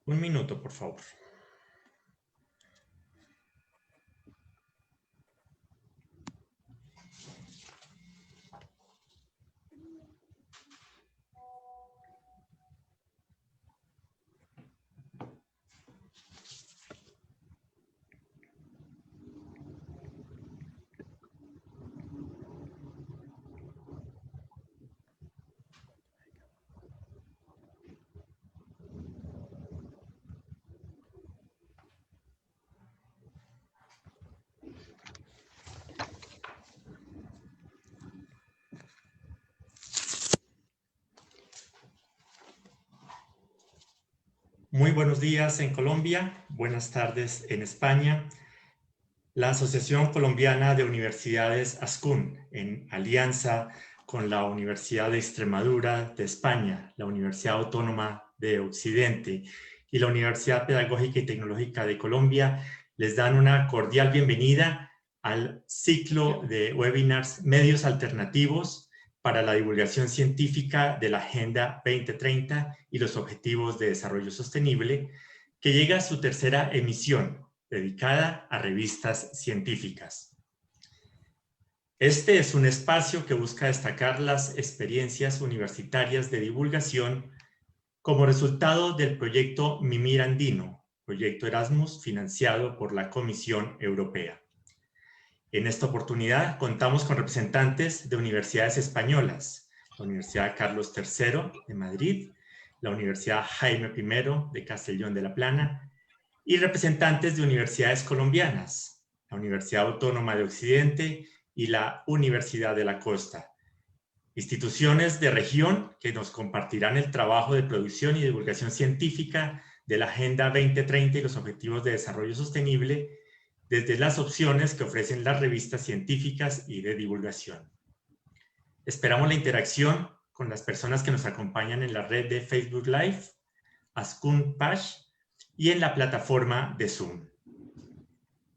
Un minuto, por favor. Muy buenos días en Colombia, buenas tardes en España. La Asociación Colombiana de Universidades ASCUN, en alianza con la Universidad de Extremadura de España, la Universidad Autónoma de Occidente y la Universidad Pedagógica y Tecnológica de Colombia, les dan una cordial bienvenida al ciclo de webinars Medios Alternativos para la divulgación científica de la Agenda 2030 y los Objetivos de Desarrollo Sostenible, que llega a su tercera emisión, dedicada a revistas científicas. Este es un espacio que busca destacar las experiencias universitarias de divulgación como resultado del proyecto Mimir Andino, proyecto Erasmus financiado por la Comisión Europea. En esta oportunidad contamos con representantes de universidades españolas, la Universidad Carlos III de Madrid, la Universidad Jaime I de Castellón de la Plana y representantes de universidades colombianas, la Universidad Autónoma de Occidente y la Universidad de la Costa. Instituciones de región que nos compartirán el trabajo de producción y divulgación científica de la Agenda 2030 y los Objetivos de Desarrollo Sostenible desde las opciones que ofrecen las revistas científicas y de divulgación. Esperamos la interacción con las personas que nos acompañan en la red de Facebook Live, Ascun Page y en la plataforma de Zoom.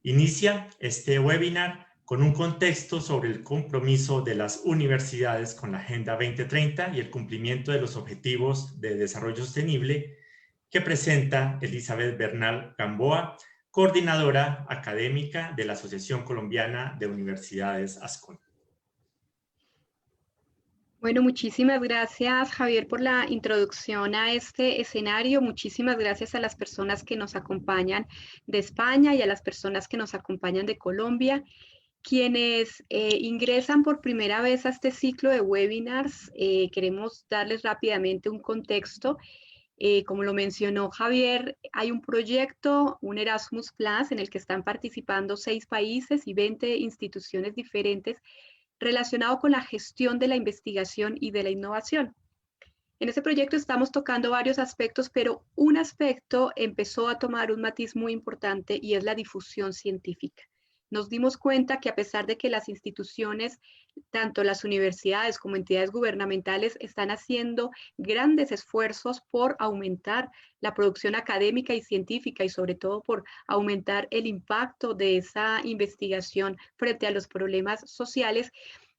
Inicia este webinar con un contexto sobre el compromiso de las universidades con la Agenda 2030 y el cumplimiento de los Objetivos de Desarrollo Sostenible que presenta Elizabeth Bernal Gamboa, coordinadora académica de la Asociación Colombiana de Universidades ASCUN. Bueno, muchísimas gracias, Javier, por la introducción a este escenario. Muchísimas gracias a las personas que nos acompañan de España y a las personas que nos acompañan de Colombia. Quienes ingresan por primera vez a este ciclo de webinars, queremos darles rápidamente un contexto. Como lo mencionó Javier, hay un proyecto, un Erasmus Plus, en el que están participando 6 países y 20 instituciones diferentes relacionado con la gestión de la investigación y de la innovación. En este proyecto estamos tocando varios aspectos, pero un aspecto empezó a tomar un matiz muy importante y es la difusión científica. Nos dimos cuenta que a pesar de que las instituciones, tanto las universidades como entidades gubernamentales, están haciendo grandes esfuerzos por aumentar la producción académica y científica y sobre todo por aumentar el impacto de esa investigación frente a los problemas sociales,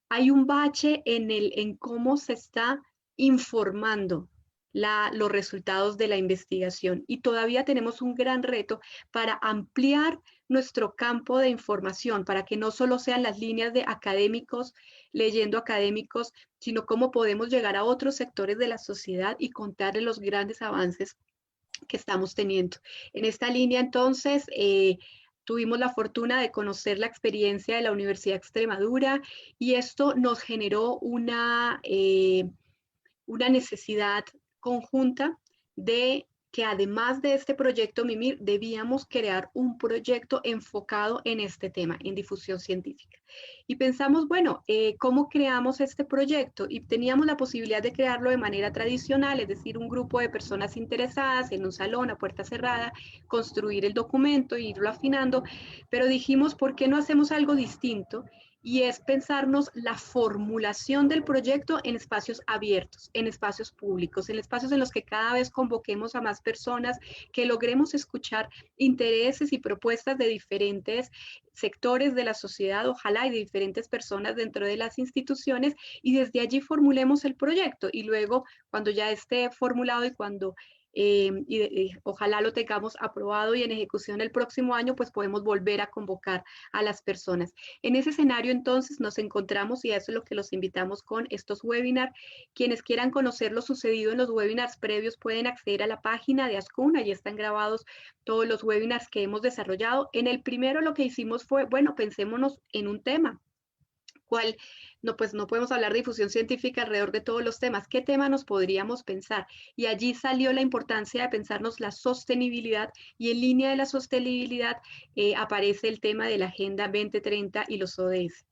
hay un bache en cómo se está informando los resultados de la investigación y todavía tenemos un gran reto para ampliar nuestro campo de información, para que no solo sean las líneas de académicos leyendo académicos, sino cómo podemos llegar a otros sectores de la sociedad y contarles los grandes avances que estamos teniendo. En esta línea, entonces, tuvimos la fortuna de conocer la experiencia de la Universidad de Extremadura y esto nos generó una necesidad conjunta de que además de este proyecto MIMIR, debíamos crear un proyecto enfocado en este tema, en difusión científica. Y pensamos, bueno, ¿cómo creamos este proyecto? Y teníamos la posibilidad de crearlo de manera tradicional, es decir, un grupo de personas interesadas en un salón a puerta cerrada, construir el documento e irlo afinando, pero dijimos, ¿por qué no hacemos algo distinto? Y es pensarnos la formulación del proyecto en espacios abiertos, en espacios públicos, en espacios en los que cada vez convoquemos a más personas, que logremos escuchar intereses y propuestas de diferentes sectores de la sociedad, ojalá, y de diferentes personas dentro de las instituciones, y desde allí formulemos el proyecto. Y luego, cuando ya esté formulado y cuando ojalá lo tengamos aprobado y en ejecución el próximo año, pues podemos volver a convocar a las personas. En ese escenario entonces nos encontramos y a eso es lo que los invitamos con estos webinars. Quienes quieran conocer lo sucedido en los webinars previos pueden acceder a la página de Ascun, allí están grabados todos los webinars que hemos desarrollado. En el primero lo que hicimos fue, bueno, pensémonos en un tema. ¿Cuál? No, pues no podemos hablar de difusión científica alrededor de todos los temas. ¿Qué tema nos podríamos pensar? Y allí salió la importancia de pensarnos la sostenibilidad y en línea de la sostenibilidad aparece el tema de la Agenda 2030 y los ODS.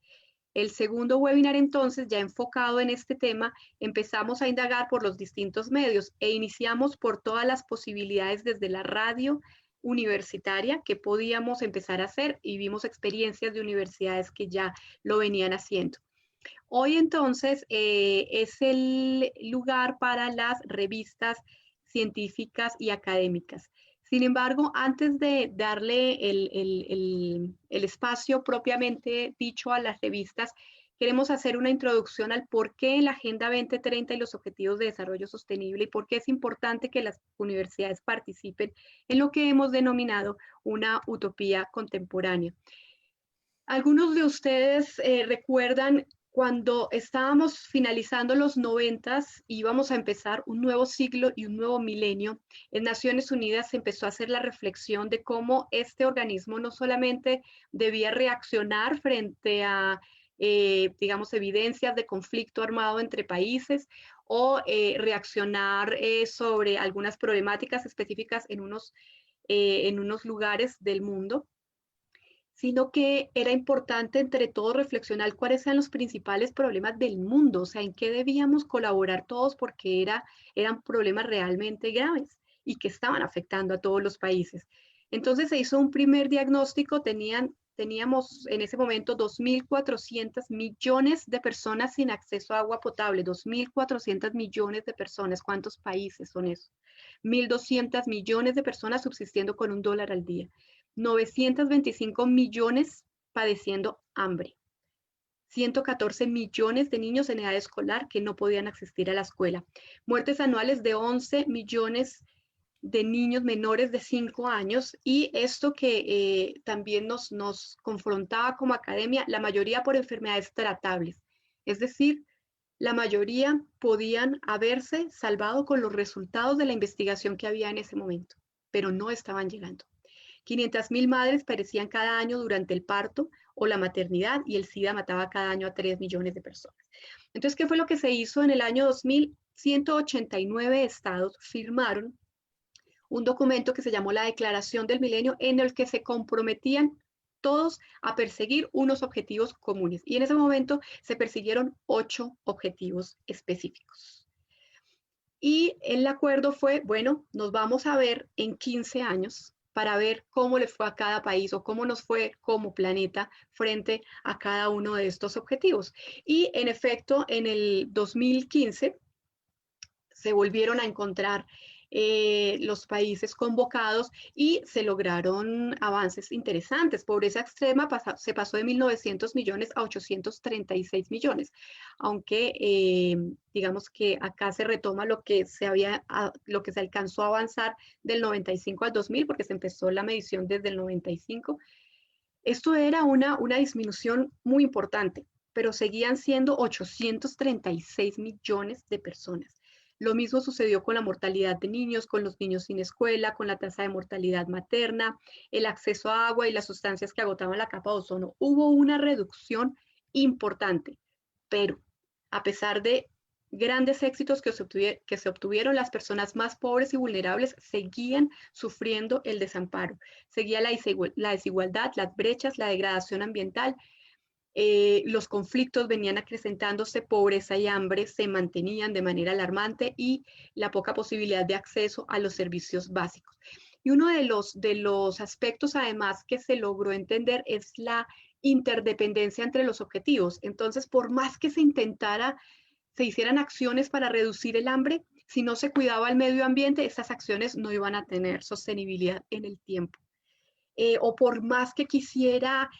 El segundo webinar entonces, ya enfocado en este tema, empezamos a indagar por los distintos medios e iniciamos por todas las posibilidades desde la radio universitaria que podíamos empezar a hacer y vimos experiencias de universidades que ya lo venían haciendo. Hoy entonces es el lugar para las revistas científicas y académicas. Sin embargo, antes de darle el espacio propiamente dicho a las revistas, queremos hacer una introducción al por qué la Agenda 2030 y los Objetivos de Desarrollo Sostenible y por qué es importante que las universidades participen en lo que hemos denominado una utopía contemporánea. Algunos de ustedes recuerdan cuando estábamos finalizando los 90s, íbamos a empezar un nuevo siglo y un nuevo milenio. En Naciones Unidas se empezó a hacer la reflexión de cómo este organismo no solamente debía reaccionar frente a, digamos, evidencias de conflicto armado entre países o reaccionar sobre algunas problemáticas específicas en unos lugares del mundo, sino que era importante entre todos reflexionar cuáles eran los principales problemas del mundo, o sea, en qué debíamos colaborar todos porque eran problemas realmente graves y que estaban afectando a todos los países. Entonces se hizo un primer diagnóstico, teníamos en ese momento 2.400 millones de personas sin acceso a agua potable, 2.400 millones de personas, ¿cuántos países son esos? 1.200 millones de personas subsistiendo con $1 al día. 925 millones padeciendo hambre, 114 millones de niños en edad escolar que no podían asistir a la escuela, muertes anuales de 11 millones de niños menores de 5 años y esto que también nos confrontaba como academia, la mayoría por enfermedades tratables, es decir, la mayoría podían haberse salvado con los resultados de la investigación que había en ese momento, pero no estaban llegando. 500.000 madres perecían cada año durante el parto o la maternidad y el SIDA mataba cada año a 3 millones de personas. Entonces, ¿qué fue lo que se hizo en el año 2000? 189 estados firmaron un documento que se llamó la Declaración del Milenio en el que se comprometían todos a perseguir unos objetivos comunes. Y en ese momento se persiguieron 8 objetivos específicos. Y el acuerdo fue, bueno, nos vamos a ver en 15 años para ver cómo le fue a cada país o cómo nos fue como planeta frente a cada uno de estos objetivos. Y en efecto, en el 2015 se volvieron a encontrar los países convocados y se lograron avances interesantes. Pobreza extrema se pasó de 1.900 millones a 836 millones, aunque digamos que acá se retoma lo que se alcanzó a avanzar del 95 al 2000, porque se empezó la medición desde el 95. Esto era una disminución muy importante, pero seguían siendo 836 millones de personas. Lo mismo sucedió con la mortalidad de niños, con los niños sin escuela, con la tasa de mortalidad materna, el acceso a agua y las sustancias que agotaban la capa de ozono. Hubo una reducción importante, pero a pesar de grandes éxitos que se obtuvieron, las personas más pobres y vulnerables seguían sufriendo el desamparo, seguía la desigualdad, las brechas, la degradación ambiental. Los conflictos venían acrecentándose, pobreza y hambre se mantenían de manera alarmante y la poca posibilidad de acceso a los servicios básicos. Y uno de los aspectos además que se logró entender es la interdependencia entre los objetivos. Entonces, por más que se hicieran acciones para reducir el hambre, si no se cuidaba el medio ambiente, esas acciones no iban a tener sostenibilidad en el tiempo. O por más que quisiera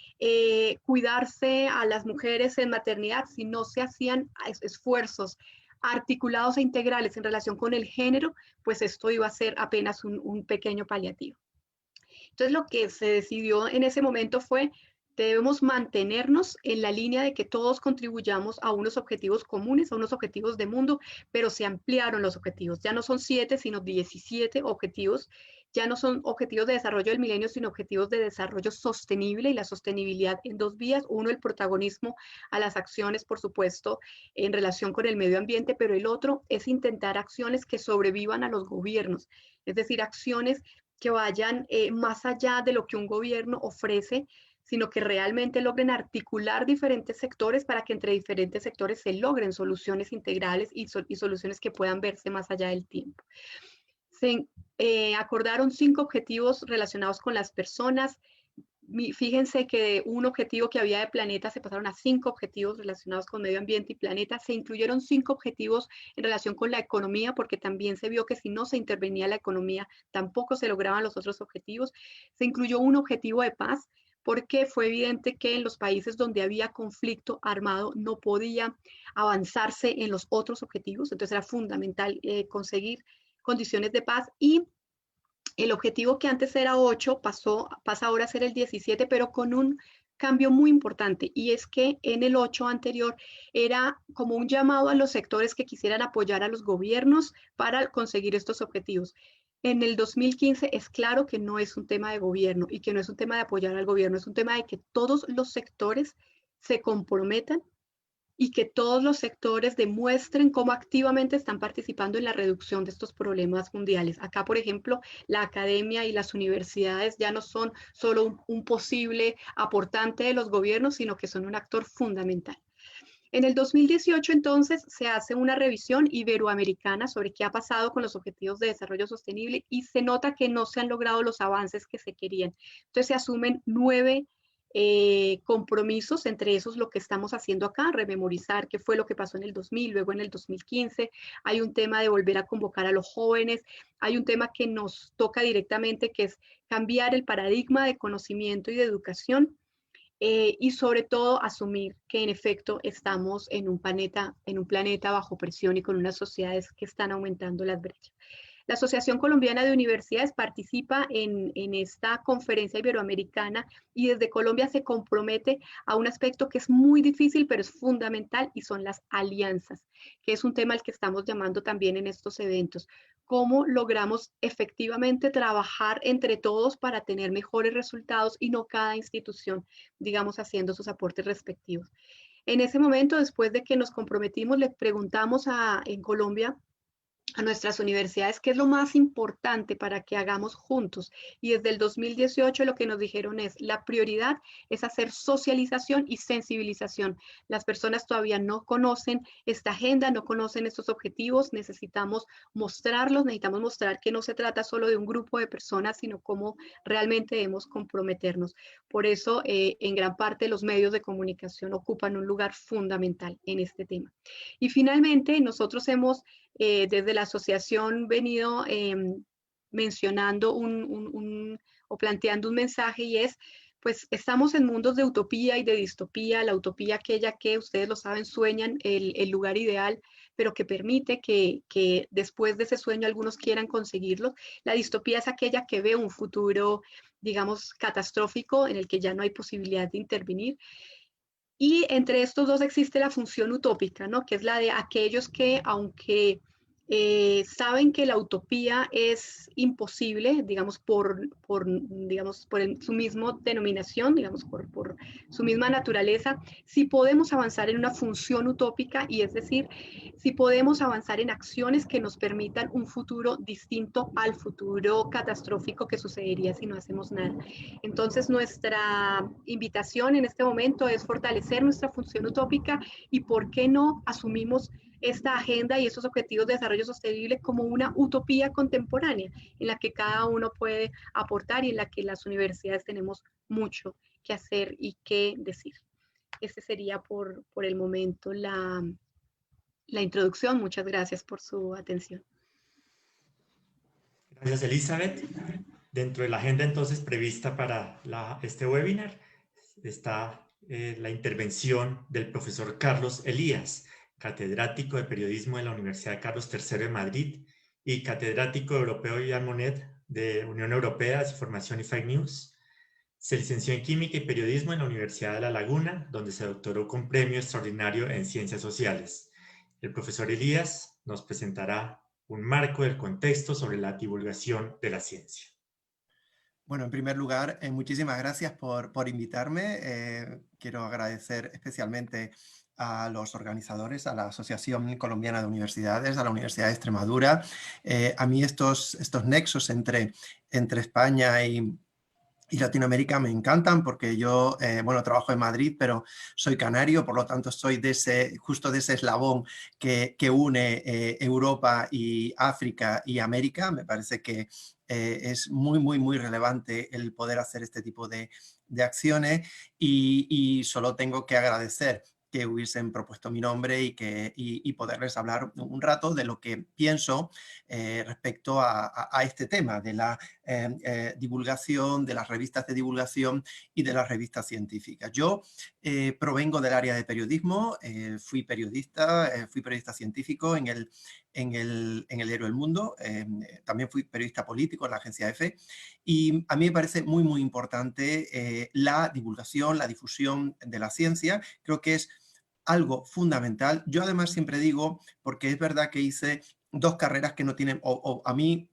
cuidarse a las mujeres en maternidad, si no se hacían esfuerzos articulados e integrales en relación con el género, pues esto iba a ser apenas un pequeño paliativo. Entonces lo que se decidió en ese momento fue, debemos mantenernos en la línea de que todos contribuyamos a unos objetivos comunes, a unos objetivos de mundo, pero se ampliaron los objetivos. Ya no son 7, sino 17 objetivos. Ya no son objetivos de desarrollo del milenio, sino objetivos de desarrollo sostenible, y la sostenibilidad en 2 vías. Uno, el protagonismo a las acciones, por supuesto, en relación con el medio ambiente, pero el otro es intentar acciones que sobrevivan a los gobiernos, es decir, acciones que vayan más allá de lo que un gobierno ofrece, sino que realmente logren articular diferentes sectores para que entre diferentes sectores se logren soluciones integrales y soluciones que puedan verse más allá del tiempo. Se acordaron 5 objetivos relacionados con las personas. Fíjense que de un objetivo que había de planeta se pasaron a 5 objetivos relacionados con medio ambiente y planeta. Se incluyeron 5 objetivos en relación con la economía, porque también se vio que si no se intervenía la economía, tampoco se lograban los otros objetivos. Se incluyó un objetivo de paz, porque fue evidente que en los países donde había conflicto armado no podía avanzarse en los otros objetivos. Entonces era fundamental conseguir condiciones de paz, y el objetivo que antes era 8 pasa ahora a ser el 17, pero con un cambio muy importante, y es que en el 8 anterior era como un llamado a los sectores que quisieran apoyar a los gobiernos para conseguir estos objetivos. En el 2015 es claro que no es un tema de gobierno y que no es un tema de apoyar al gobierno, es un tema de que todos los sectores se comprometan y que todos los sectores demuestren cómo activamente están participando en la reducción de estos problemas mundiales. Acá, por ejemplo, la academia y las universidades ya no son solo un posible aportante de los gobiernos, sino que son un actor fundamental. En el 2018, entonces, se hace una revisión iberoamericana sobre qué ha pasado con los objetivos de desarrollo sostenible, y se nota que no se han logrado los avances que se querían. Entonces se asumen 9 compromisos, entre esos lo que estamos haciendo acá, rememorizar qué fue lo que pasó en el 2000, luego en el 2015. Hay un tema de volver a convocar a los jóvenes, hay un tema que nos toca directamente, que es cambiar el paradigma de conocimiento y de educación, y sobre todo asumir que en efecto estamos en un planeta bajo presión y con unas sociedades que están aumentando las brechas. La Asociación Colombiana de Universidades participa en esta conferencia iberoamericana, y desde Colombia se compromete a un aspecto que es muy difícil, pero es fundamental, y son las alianzas, que es un tema al que estamos llamando también en estos eventos. Cómo logramos efectivamente trabajar entre todos para tener mejores resultados y no cada institución, digamos, haciendo sus aportes respectivos. En ese momento, después de que nos comprometimos, le preguntamos en Colombia a nuestras universidades qué es lo más importante para que hagamos juntos. Y desde el 2018 lo que nos dijeron es, la prioridad es hacer socialización y sensibilización. Las personas todavía no conocen esta agenda, no conocen estos objetivos, necesitamos mostrarlos, necesitamos mostrar que no se trata solo de un grupo de personas, sino cómo realmente debemos comprometernos. Por eso, en gran parte, los medios de comunicación ocupan un lugar fundamental en este tema. Y finalmente, nosotros hemos desde la asociación venido mencionando o planteando un mensaje, y es, pues estamos en mundos de utopía y de distopía. La utopía, aquella que ustedes lo saben, sueñan el lugar ideal, pero que permite que después de ese sueño algunos quieran conseguirlo. La distopía es aquella que ve un futuro, digamos, catastrófico, en el que ya no hay posibilidad de intervenir. Y entre estos dos existe la función utópica, ¿no? Que es la de aquellos que, aunque saben que la utopía es imposible, digamos, digamos, su misma denominación, digamos, por su misma naturaleza, si podemos avanzar en una función utópica, y es decir, si podemos avanzar en acciones que nos permitan un futuro distinto al futuro catastrófico que sucedería si no hacemos nada. Entonces, nuestra invitación en este momento es fortalecer nuestra función utópica, y por qué no asumimos esta agenda y estos objetivos de desarrollo sostenible como una utopía contemporánea en la que cada uno puede aportar y en la que las universidades tenemos mucho que hacer y que decir. Este sería por el momento la introducción. Muchas gracias por su atención. Gracias, Elizabeth. Dentro de la agenda entonces prevista para este webinar está la intervención del profesor Carlos Elías, catedrático de Periodismo de la Universidad Carlos III de Madrid y catedrático europeo Jean Monnet de Unión Europea, Desinformación y Fake News. Se licenció en Química y Periodismo en la Universidad de La Laguna, donde se doctoró con premio extraordinario en Ciencias Sociales. El profesor Elías nos presentará un marco del contexto sobre la divulgación de la ciencia. Bueno, en primer lugar, muchísimas gracias por invitarme. Quiero agradecer especialmente a los organizadores, a la Asociación Colombiana de Universidades, a la Universidad de Extremadura. A mí estos nexos entre España y Latinoamérica me encantan porque yo, bueno, trabajo en Madrid, pero soy canario, por lo tanto soy justo de ese eslabón que une Europa y África y América. Me parece que es muy relevante el poder hacer este tipo de acciones y solo tengo que agradecer que hubiesen propuesto mi nombre y poderles hablar un rato de lo que pienso respecto a este tema de la divulgación, de las revistas de divulgación y de las revistas científicas. Yo provengo del área de periodismo, fui periodista científico en el diario El Mundo, también fui periodista político en la agencia EFE y a mí me parece muy importante la divulgación, la difusión de la ciencia. Creo que es algo fundamental. Yo además siempre digo, porque es verdad que hice dos carreras que no tienen, o a mí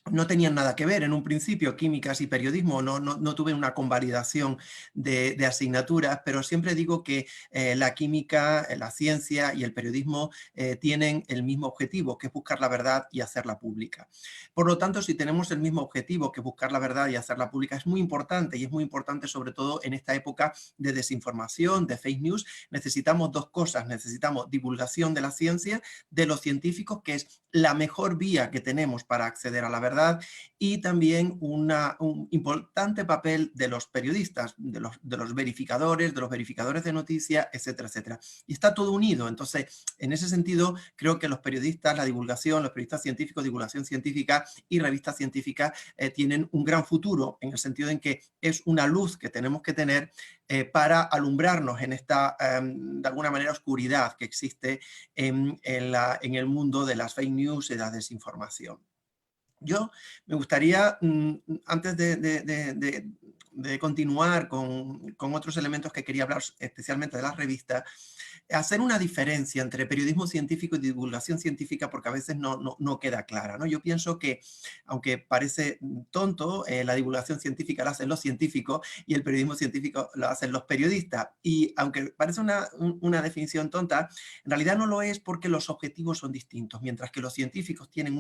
no tenían nada que ver en un principio, químicas y periodismo, no tuve una convalidación de asignaturas, pero siempre digo que la química, la ciencia y el periodismo tienen el mismo objetivo, que es buscar la verdad y hacerla pública. Por lo tanto, si tenemos el mismo objetivo, que es buscar la verdad y hacerla pública, es muy importante, y es muy importante sobre todo en esta época de desinformación, de fake news. Necesitamos dos cosas: necesitamos divulgación de la ciencia, de los científicos, que es la mejor vía que tenemos para acceder a la verdad, y también un importante papel de los periodistas, de los verificadores, de noticias, etcétera, etcétera. Y está todo unido. Entonces, en ese sentido, creo que los periodistas, la divulgación, los periodistas científicos, divulgación científica y revistas científicas tienen un gran futuro, en el sentido en que es una luz que tenemos que tener para alumbrarnos en esta, de alguna manera, oscuridad que existe en el mundo de las fake news y de la desinformación. Yo me gustaría, antes de continuar con otros elementos que quería hablar, especialmente de las revistas, hacer una diferencia entre periodismo científico y divulgación científica, porque a veces no queda clara, ¿no? Yo pienso que, aunque parece tonto, la divulgación científica la hacen los científicos y el periodismo científico lo hacen los periodistas. Y aunque parece una definición tonta, en realidad no lo es, porque los objetivos son distintos. Mientras que los científicos tienen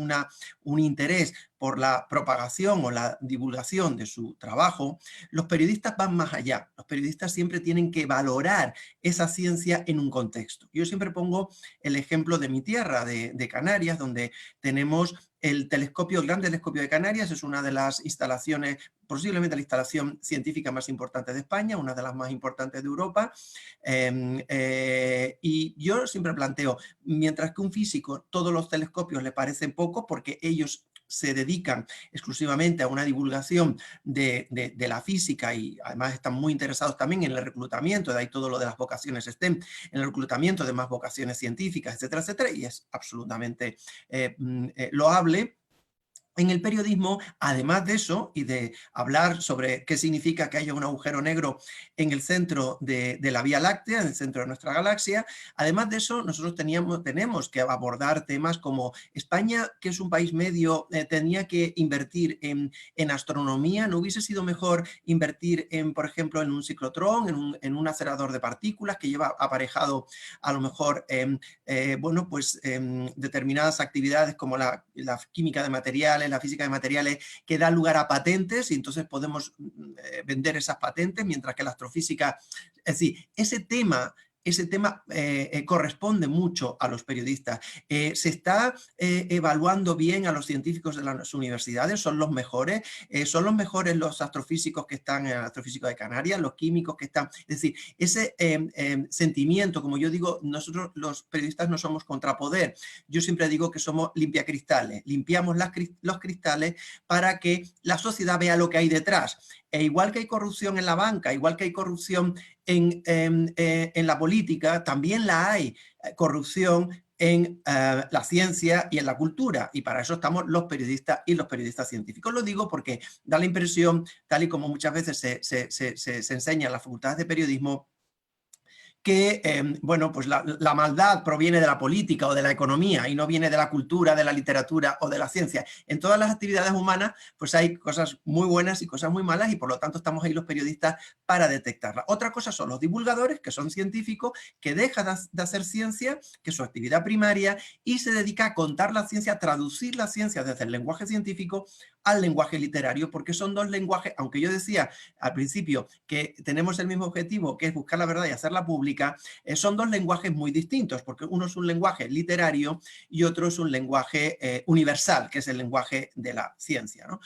un interés por la propagación o la divulgación de su trabajo, los periodistas van más allá. Los periodistas siempre tienen que valorar esa ciencia en un contexto. Yo siempre pongo el ejemplo de mi tierra, de Canarias, donde tenemos el Gran Telescopio de Canarias. Es una de las instalaciones, posiblemente la instalación científica más importante de España, una de las más importantes de Europa. Y yo siempre planteo, mientras que un físico todos los telescopios le parecen poco, porque ellos se dedican exclusivamente a una divulgación de la física, y además están muy interesados también en el reclutamiento, de ahí todo lo de las vocaciones STEM, en el reclutamiento de más vocaciones científicas, etcétera, etcétera, y es absolutamente loable. En el periodismo, además de eso, y de hablar sobre qué significa que haya un agujero negro en el centro de la Vía Láctea, en el centro de nuestra galaxia, además de eso, nosotros tenemos que abordar temas como España, que es un país medio, tenía que invertir en astronomía. ¿No hubiese sido mejor invertir, por ejemplo, en un ciclotrón, en un acelerador de partículas que lleva aparejado a lo mejor determinadas actividades como la química de materiales, la física de materiales, que da lugar a patentes, y entonces podemos vender esas patentes, mientras que la astrofísica, es decir, ese tema corresponde mucho a los periodistas. Se está evaluando bien a los científicos de las universidades, son los mejores los astrofísicos que están en el Astrofísico de Canarias, los químicos que están, es decir, ese sentimiento, como yo digo, nosotros los periodistas no somos contrapoder. Yo siempre digo que somos limpiacristales, limpiamos los cristales para que la sociedad vea lo que hay detrás. igual que hay corrupción en la banca, igual que hay corrupción en la política, también la hay corrupción en la ciencia y en la cultura, y para eso estamos los periodistas y los periodistas científicos. Lo digo porque da la impresión, tal y como muchas veces se enseña en las facultades de periodismo, que bueno, pues la maldad proviene de la política o de la economía y no viene de la cultura, de la literatura o de la ciencia. En todas las actividades humanas pues hay cosas muy buenas y cosas muy malas, y por lo tanto estamos ahí los periodistas para detectarlas. Otra cosa son los divulgadores, que son científicos, que dejan de hacer ciencia, que es su actividad primaria, y se dedica a contar la ciencia, a traducir la ciencia desde el lenguaje científico al lenguaje literario, porque son dos lenguajes, aunque yo decía al principio que tenemos el mismo objetivo, que es buscar la verdad y hacerla pública, son dos lenguajes muy distintos, porque uno es un lenguaje literario y otro es un lenguaje universal, que es el lenguaje de la ciencia, ¿no?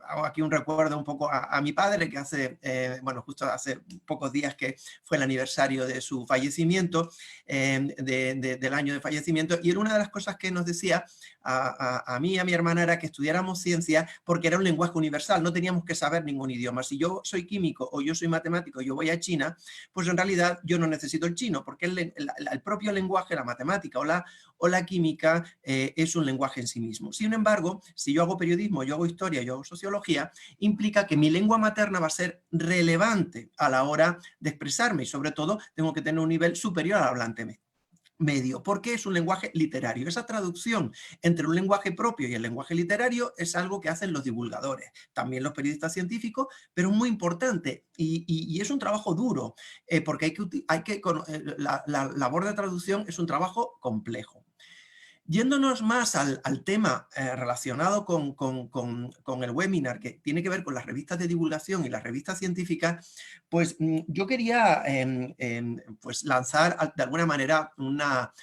Hago aquí un recuerdo un poco a mi padre, que bueno, justo hace pocos días que fue el aniversario de su fallecimiento, del año de fallecimiento, y una de las cosas que nos decía a mí y a mi hermana era que estudiáramos ciencia porque era un lenguaje universal, no teníamos que saber ningún idioma. Si yo soy químico o yo soy matemático y yo voy a China, pues en realidad yo no necesito el chino, porque el propio lenguaje, la matemática o la química es un lenguaje en sí mismo. Sin embargo, si yo hago periodismo, yo hago historia, yo hago sociología, implica que mi lengua materna va a ser relevante a la hora de expresarme, y sobre todo tengo que tener un nivel superior al hablante medio, porque es un lenguaje literario. Esa traducción entre un lenguaje propio y el lenguaje literario es algo que hacen los divulgadores, también los periodistas científicos, pero es muy importante y es un trabajo duro, porque la labor de traducción es un trabajo complejo. Yéndonos más al tema relacionado con el webinar, que tiene que ver con las revistas de divulgación y las revistas científicas, pues yo quería pues lanzar de alguna manera no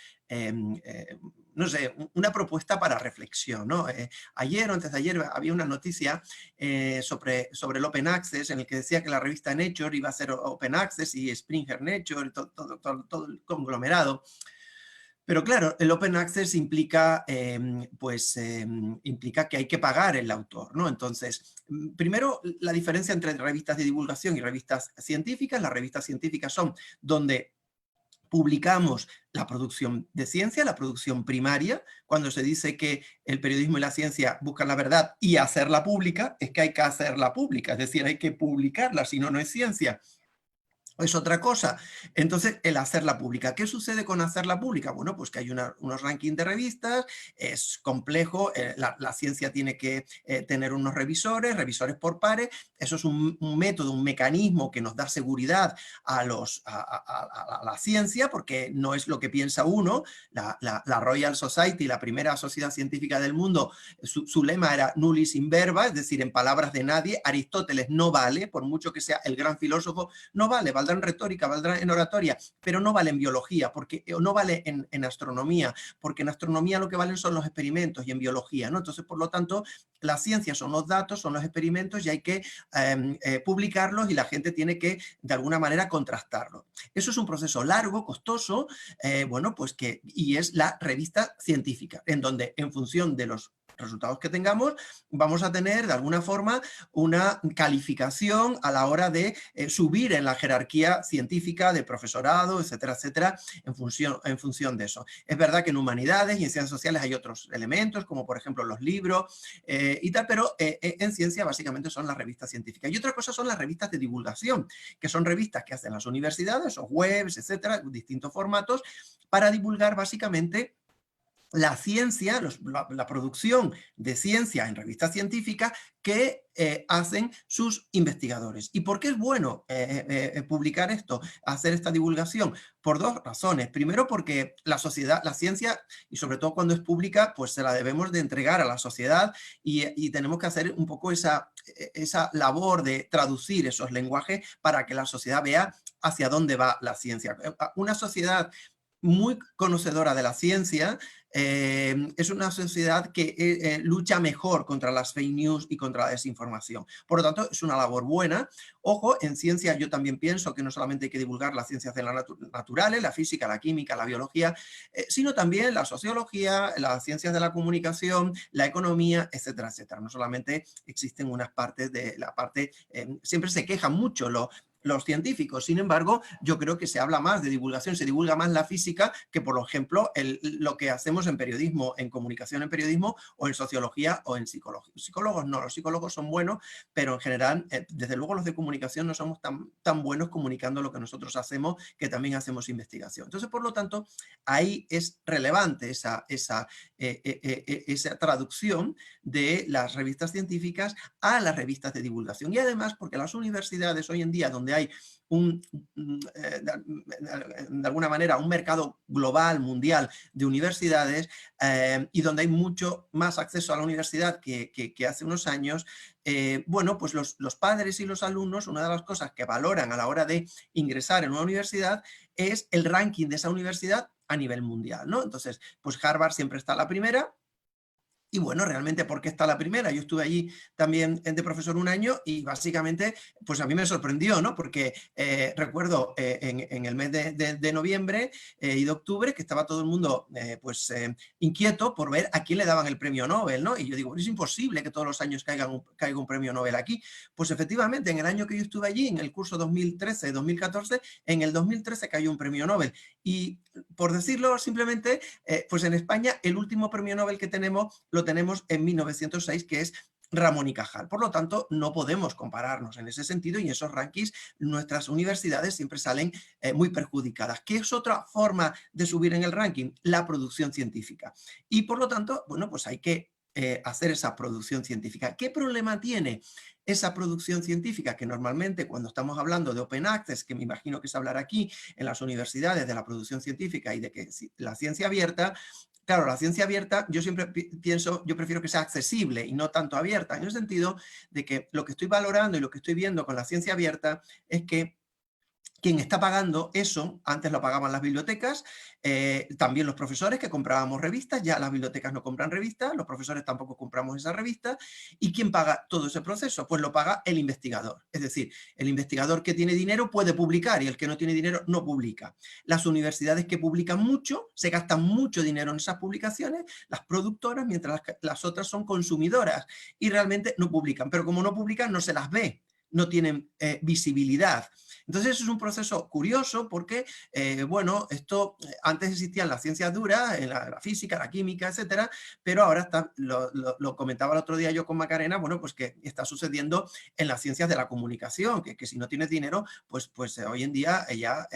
sé, una propuesta para reflexión, ¿no? Ayer o antes de ayer había una noticia sobre el Open Access, en el que decía que la revista Nature iba a ser Open Access y Springer Nature, todo el conglomerado. Pero claro, el Open Access implica, implica que hay que pagar el autor, ¿no? Entonces, primero, la diferencia entre revistas de divulgación y revistas científicas. Las revistas científicas son donde publicamos la producción de ciencia, la producción primaria. Cuando se dice que el periodismo y la ciencia buscan la verdad y hacerla pública, es que hay que hacerla pública, es decir, hay que publicarla, si no, no es ciencia. Es otra cosa. Entonces, el hacerla pública. ¿Qué sucede con hacerla pública? Bueno, pues que hay unos rankings de revistas, es complejo, la ciencia tiene que tener unos revisores por pares. Eso es un método, un mecanismo que nos da seguridad a la ciencia, porque no es lo que piensa uno. La Royal Society, la primera sociedad científica del mundo, su lema era nullis in verba, es decir, en palabras de nadie. Aristóteles no vale, por mucho que sea el gran filósofo, no vale, valdrá en retórica, valdrá en oratoria, pero no vale en biología, porque no vale en astronomía, porque en astronomía lo que valen son los experimentos, y en biología, ¿no? Entonces, por lo tanto, la ciencia son los datos, son los experimentos, y hay que publicarlos, y la gente tiene que, de alguna manera, contrastarlos. Eso es un proceso largo, costoso, bueno, pues y es la revista científica, en donde, en función de los resultados que tengamos, vamos a tener de alguna forma una calificación a la hora de subir en la jerarquía científica de profesorado, etcétera, etcétera, en función de eso. Es verdad que en humanidades y en ciencias sociales hay otros elementos, como por ejemplo los libros y tal, pero en ciencia básicamente son las revistas científicas. Y otra cosa son las revistas de divulgación, que son revistas que hacen las universidades o webs, etcétera, distintos formatos, para divulgar básicamente la ciencia, la producción de ciencia en revistas científicas que hacen sus investigadores. ¿Y por qué es bueno publicar esto, hacer esta divulgación? Por dos razones. Primero, porque la sociedad, la ciencia, y sobre todo cuando es pública, pues se la debemos de entregar a la sociedad, y tenemos que hacer un poco esa labor de traducir esos lenguajes para que la sociedad vea hacia dónde va la ciencia. Una sociedad muy conocedora de la ciencia, es una sociedad que lucha mejor contra las fake news y contra la desinformación. Por lo tanto, es una labor buena. Ojo, en ciencia yo también pienso que no solamente hay que divulgar las ciencias de las naturales, la física, la química, la biología, sino también la sociología, las ciencias de la comunicación, la economía, etcétera, etcétera. No solamente existen unas partes de la parte, siempre se quejan mucho los científicos. Sin embargo, yo creo que se habla más de divulgación, se divulga más la física que, por ejemplo, lo que hacemos en periodismo, en comunicación en periodismo, o en sociología o en psicología. Los psicólogos no, los psicólogos son buenos, pero en general, desde luego los de comunicación no somos tan buenos comunicando lo que nosotros hacemos, que también hacemos investigación. Entonces, por lo tanto, ahí es relevante esa traducción de las revistas científicas a las revistas de divulgación. Y además, porque las universidades hoy en día, donde hay de alguna manera un mercado global, mundial de universidades, y donde hay mucho más acceso a la universidad que hace unos años, bueno, pues los padres y los alumnos, una de las cosas que valoran a la hora de ingresar en una universidad es el ranking de esa universidad a nivel mundial, ¿no? Entonces, pues Harvard siempre está a la primera. Y bueno, realmente, ¿por qué está la primera? Yo estuve allí también de profesor un año y básicamente, pues a mí me sorprendió, ¿no? Porque recuerdo en el mes de noviembre y de octubre que estaba todo el mundo inquieto por ver a quién le daban el premio Nobel, ¿no? Y yo digo, es imposible que todos los años caiga un premio Nobel aquí. Pues efectivamente, en el año que yo estuve allí, en el curso 2013-2014, en el 2013 cayó un premio Nobel. Y por decirlo simplemente, pues en España el último premio Nobel que tenemos lo tenemos en 1906, que es Ramón y Cajal. Por lo tanto, no podemos compararnos en ese sentido, y en esos rankings nuestras universidades siempre salen muy perjudicadas. ¿Qué es otra forma de subir en el ranking? La producción científica. Y por lo tanto, bueno, pues hay que hacer esa producción científica. ¿Qué problema tiene esa producción científica? Que normalmente cuando estamos hablando de Open Access, que me imagino que se hablará aquí en las universidades de la producción científica y de que la ciencia abierta, claro, la ciencia abierta, yo siempre pienso, yo prefiero que sea accesible y no tanto abierta, en el sentido de que lo que estoy valorando y lo que estoy viendo con la ciencia abierta es que quien está pagando eso, antes lo pagaban las bibliotecas, también los profesores que comprábamos revistas, ya las bibliotecas no compran revistas, los profesores tampoco compramos esas revistas. ¿Y quién paga todo ese proceso? Pues lo paga el investigador. Es decir, el investigador que tiene dinero puede publicar y el que no tiene dinero no publica. Las universidades que publican mucho, se gastan mucho dinero en esas publicaciones, las productoras, mientras las otras son consumidoras y realmente no publican. Pero como no publican, no se las ve, no tienen visibilidad. Entonces eso es un proceso curioso porque, bueno, esto antes existían las ciencias duras, la física, la química, etcétera, pero ahora está, lo comentaba el otro día yo con Macarena, bueno, pues que está sucediendo en las ciencias de la comunicación, que si no tienes dinero, pues hoy en día ya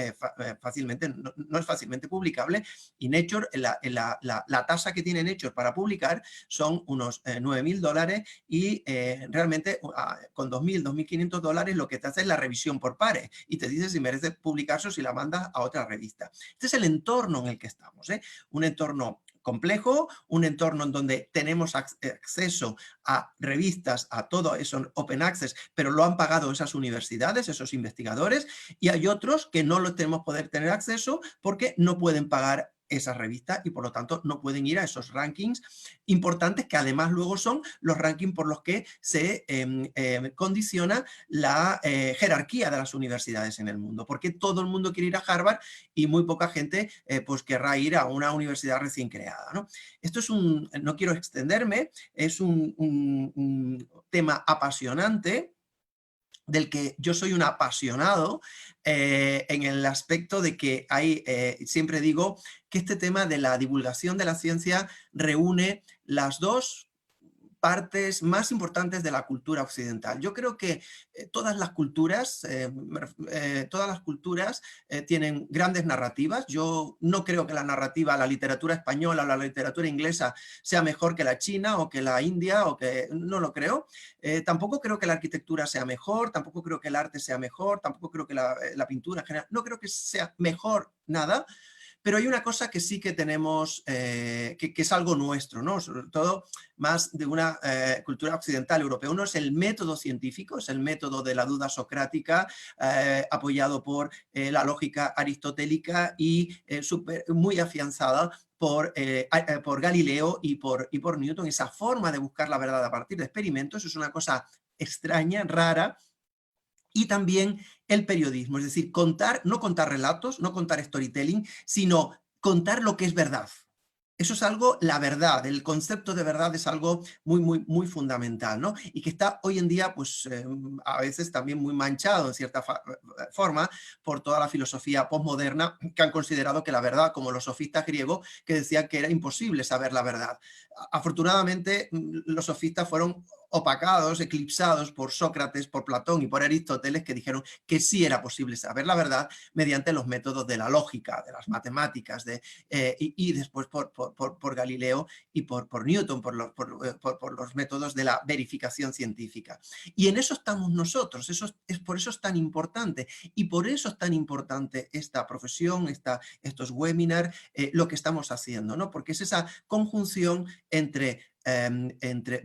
fácilmente, no es fácilmente publicable, y Nature, la tasa que tiene Nature para publicar son unos $9.000 y realmente con $2.000, $2.500 lo que te hace es la revisión por pares y te dice si merece publicarse o si la mandas a otra revista. Este es el entorno en el que estamos, un entorno complejo, un entorno en donde tenemos acceso a revistas, a todo eso Open Access, pero lo han pagado esas universidades, esos investigadores, y hay otros que no lo tenemos poder tener acceso porque no pueden pagar esas revistas y por lo tanto no pueden ir a esos rankings importantes, que además luego son los rankings por los que se condiciona la jerarquía de las universidades en el mundo, porque todo el mundo quiere ir a Harvard y muy poca gente pues querrá ir a una universidad recién creada, ¿no? Esto es no quiero extenderme, es un tema apasionante, del que yo soy un apasionado, en el aspecto de que hay, siempre digo que este tema de la divulgación de la ciencia reúne las dos partes más importantes de la cultura occidental. Yo creo que todas las culturas tienen grandes narrativas. Yo no creo que la literatura española o la literatura inglesa sea mejor que la china o que la india, no lo creo. Tampoco creo que la arquitectura sea mejor, tampoco creo que el arte sea mejor, tampoco creo que la pintura en general, no creo que sea mejor nada. Pero hay una cosa que sí que tenemos, que es algo nuestro, ¿no? Sobre todo más de una cultura occidental europea. Uno es el método científico, es el método de la duda socrática, apoyado por la lógica aristotélica y muy afianzada por Galileo y por Newton. Esa forma de buscar la verdad a partir de experimentos es una cosa extraña, rara. Y también el periodismo, es decir, no contar relatos, no contar storytelling, sino contar lo que es verdad. Eso es algo, la verdad, el concepto de verdad es algo muy fundamental, ¿no? Y que está hoy en día, pues, a veces también muy manchado, en cierta forma, por toda la filosofía postmoderna, que han considerado que la verdad, como los sofistas griegos, que decían que era imposible saber la verdad. Afortunadamente, los sofistas fueron opacados, eclipsados por Sócrates, por Platón y por Aristóteles, que dijeron que sí era posible saber la verdad mediante los métodos de la lógica, de las matemáticas, y después por Galileo y por Newton, por los métodos de la verificación científica. Y en eso estamos nosotros, por eso es tan importante, y por eso es tan importante esta profesión, estos webinars, lo que estamos haciendo, ¿no? Porque es esa conjunción entre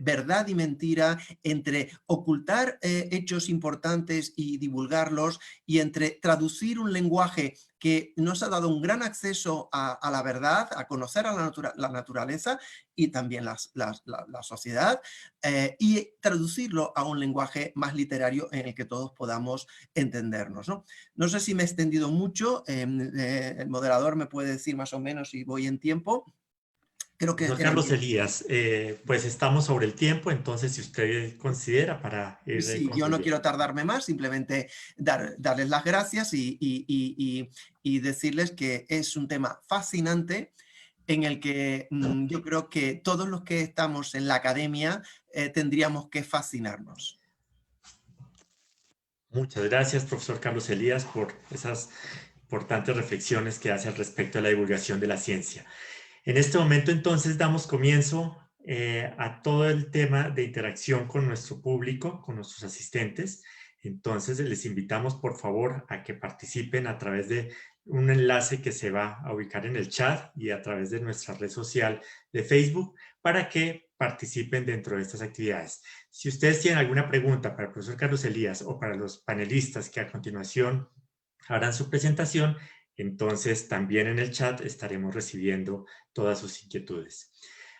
verdad y mentira, entre ocultar hechos importantes y divulgarlos, y entre traducir un lenguaje que nos ha dado un gran acceso a la verdad, a conocer a la naturaleza y también la sociedad, y traducirlo a un lenguaje más literario en el que todos podamos entendernos, ¿no? No sé si me he extendido mucho, el moderador me puede decir más o menos si voy en tiempo. Creo que Profesor Carlos Elías, pues estamos sobre el tiempo, entonces si usted considera para ir sí, yo no quiero tardarme más, simplemente darles las gracias y decirles que es un tema fascinante en el que yo creo que todos los que estamos en la academia tendríamos que fascinarnos. Muchas gracias, profesor Carlos Elías, por esas importantes reflexiones que hace al respecto de la divulgación de la ciencia. En este momento, entonces, damos comienzo a todo el tema de interacción con nuestro público, con nuestros asistentes. Entonces, les invitamos, por favor, a que participen a través de un enlace que se va a ubicar en el chat y a través de nuestra red social de Facebook para que participen dentro de estas actividades. Si ustedes tienen alguna pregunta para el profesor Carlos Elías o para los panelistas que a continuación harán su presentación, entonces también en el chat estaremos recibiendo todas sus inquietudes.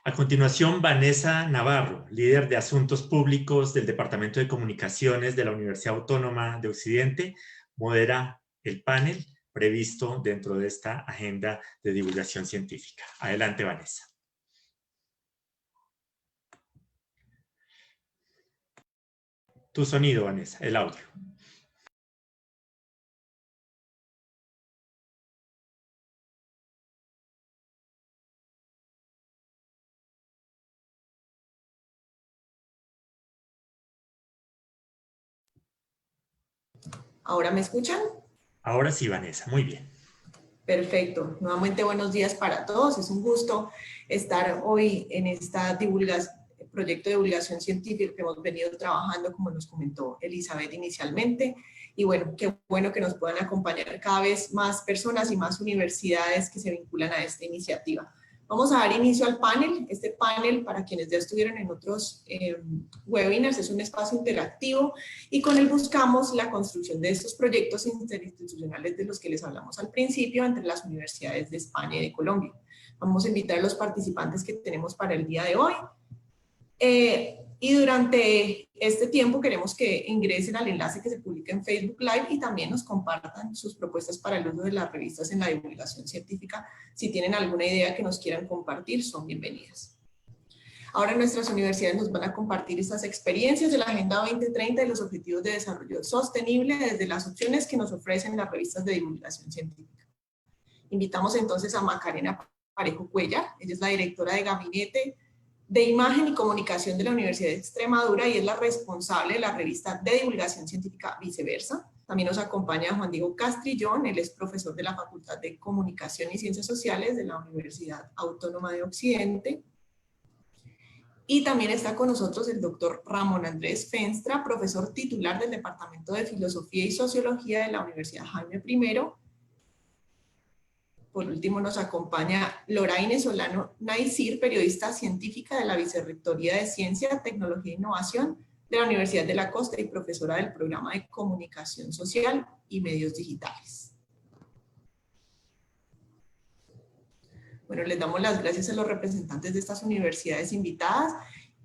A continuación, Vanessa Navarro, líder de Asuntos Públicos del Departamento de Comunicaciones de la Universidad Autónoma de Occidente, modera el panel previsto dentro de esta agenda de divulgación científica. Adelante, Vanessa. Tu sonido, Vanessa, el audio. ¿Ahora me escuchan? Ahora sí, Vanessa, muy bien. Perfecto. Nuevamente buenos días para todos. Es un gusto estar hoy en esta proyecto de divulgación científica que hemos venido trabajando, como nos comentó Elizabeth inicialmente. Y bueno, qué bueno que nos puedan acompañar cada vez más personas y más universidades que se vinculan a esta iniciativa. Vamos a dar inicio al panel. Este panel, para quienes ya estuvieron en otros webinars, es un espacio interactivo y con él buscamos la construcción de estos proyectos interinstitucionales de los que les hablamos al principio entre las universidades de España y de Colombia. Vamos a invitar a los participantes que tenemos para el día de hoy. Y durante este tiempo queremos que ingresen al enlace que se publica en Facebook Live y también nos compartan sus propuestas para el uso de las revistas en la divulgación científica. Si tienen alguna idea que nos quieran compartir, son bienvenidas. Ahora nuestras universidades nos van a compartir estas experiencias de la Agenda 2030 y los Objetivos de Desarrollo Sostenible desde las opciones que nos ofrecen las revistas de divulgación científica. Invitamos entonces a Macarena Parejo Cuellar, ella es la directora de Gabinete de Imagen y Comunicación de la Universidad de Extremadura y es la responsable de la revista de divulgación científica Viceversa. También nos acompaña Juan Diego Castrillón, él es profesor de la Facultad de Comunicación y Ciencias Sociales de la Universidad Autónoma de Occidente. Y también está con nosotros el doctor Ramón Andrés Fenstra, profesor titular del Departamento de Filosofía y Sociología de la Universidad Jaime I. Por último nos acompaña Loraine Solano Naisir, periodista científica de la Vicerrectoría de Ciencia, Tecnología e Innovación de la Universidad de la Costa y profesora del programa de Comunicación Social y Medios Digitales. Bueno, les damos las gracias a los representantes de estas universidades invitadas.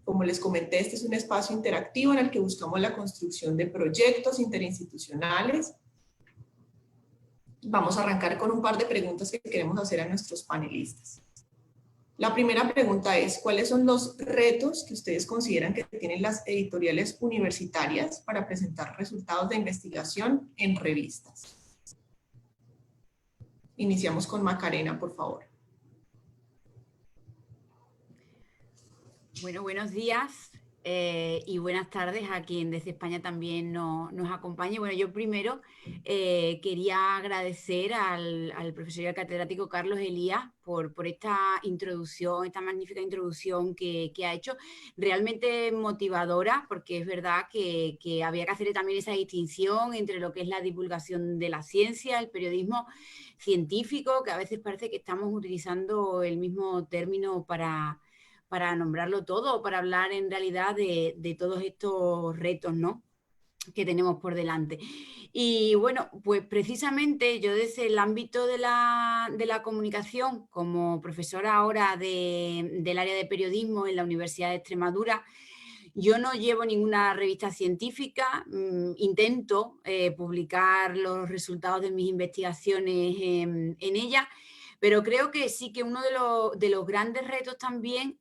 Como les comenté, este es un espacio interactivo en el que buscamos la construcción de proyectos interinstitucionales. Vamos a arrancar con un par de preguntas que queremos hacer a nuestros panelistas. La primera pregunta es, ¿cuáles son los retos que ustedes consideran que tienen las editoriales universitarias para presentar resultados de investigación en revistas? Iniciamos con Macarena, por favor. Bueno, buenos días y buenas tardes a quien desde España también nos acompañe. Bueno, yo primero quería agradecer al profesor y al catedrático Carlos Elías por esta introducción, esta magnífica introducción que ha hecho, realmente motivadora, porque es verdad que había que hacer también esa distinción entre lo que es la divulgación de la ciencia, el periodismo científico, que a veces parece que estamos utilizando el mismo término para nombrarlo todo, para hablar en realidad de todos estos retos, ¿no?, que tenemos por delante. Y bueno, pues precisamente yo desde el ámbito de la comunicación, como profesora ahora del área de periodismo en la Universidad de Extremadura, yo no llevo ninguna revista científica, intento publicar los resultados de mis investigaciones en ella, pero creo que sí que uno de los grandes retos también,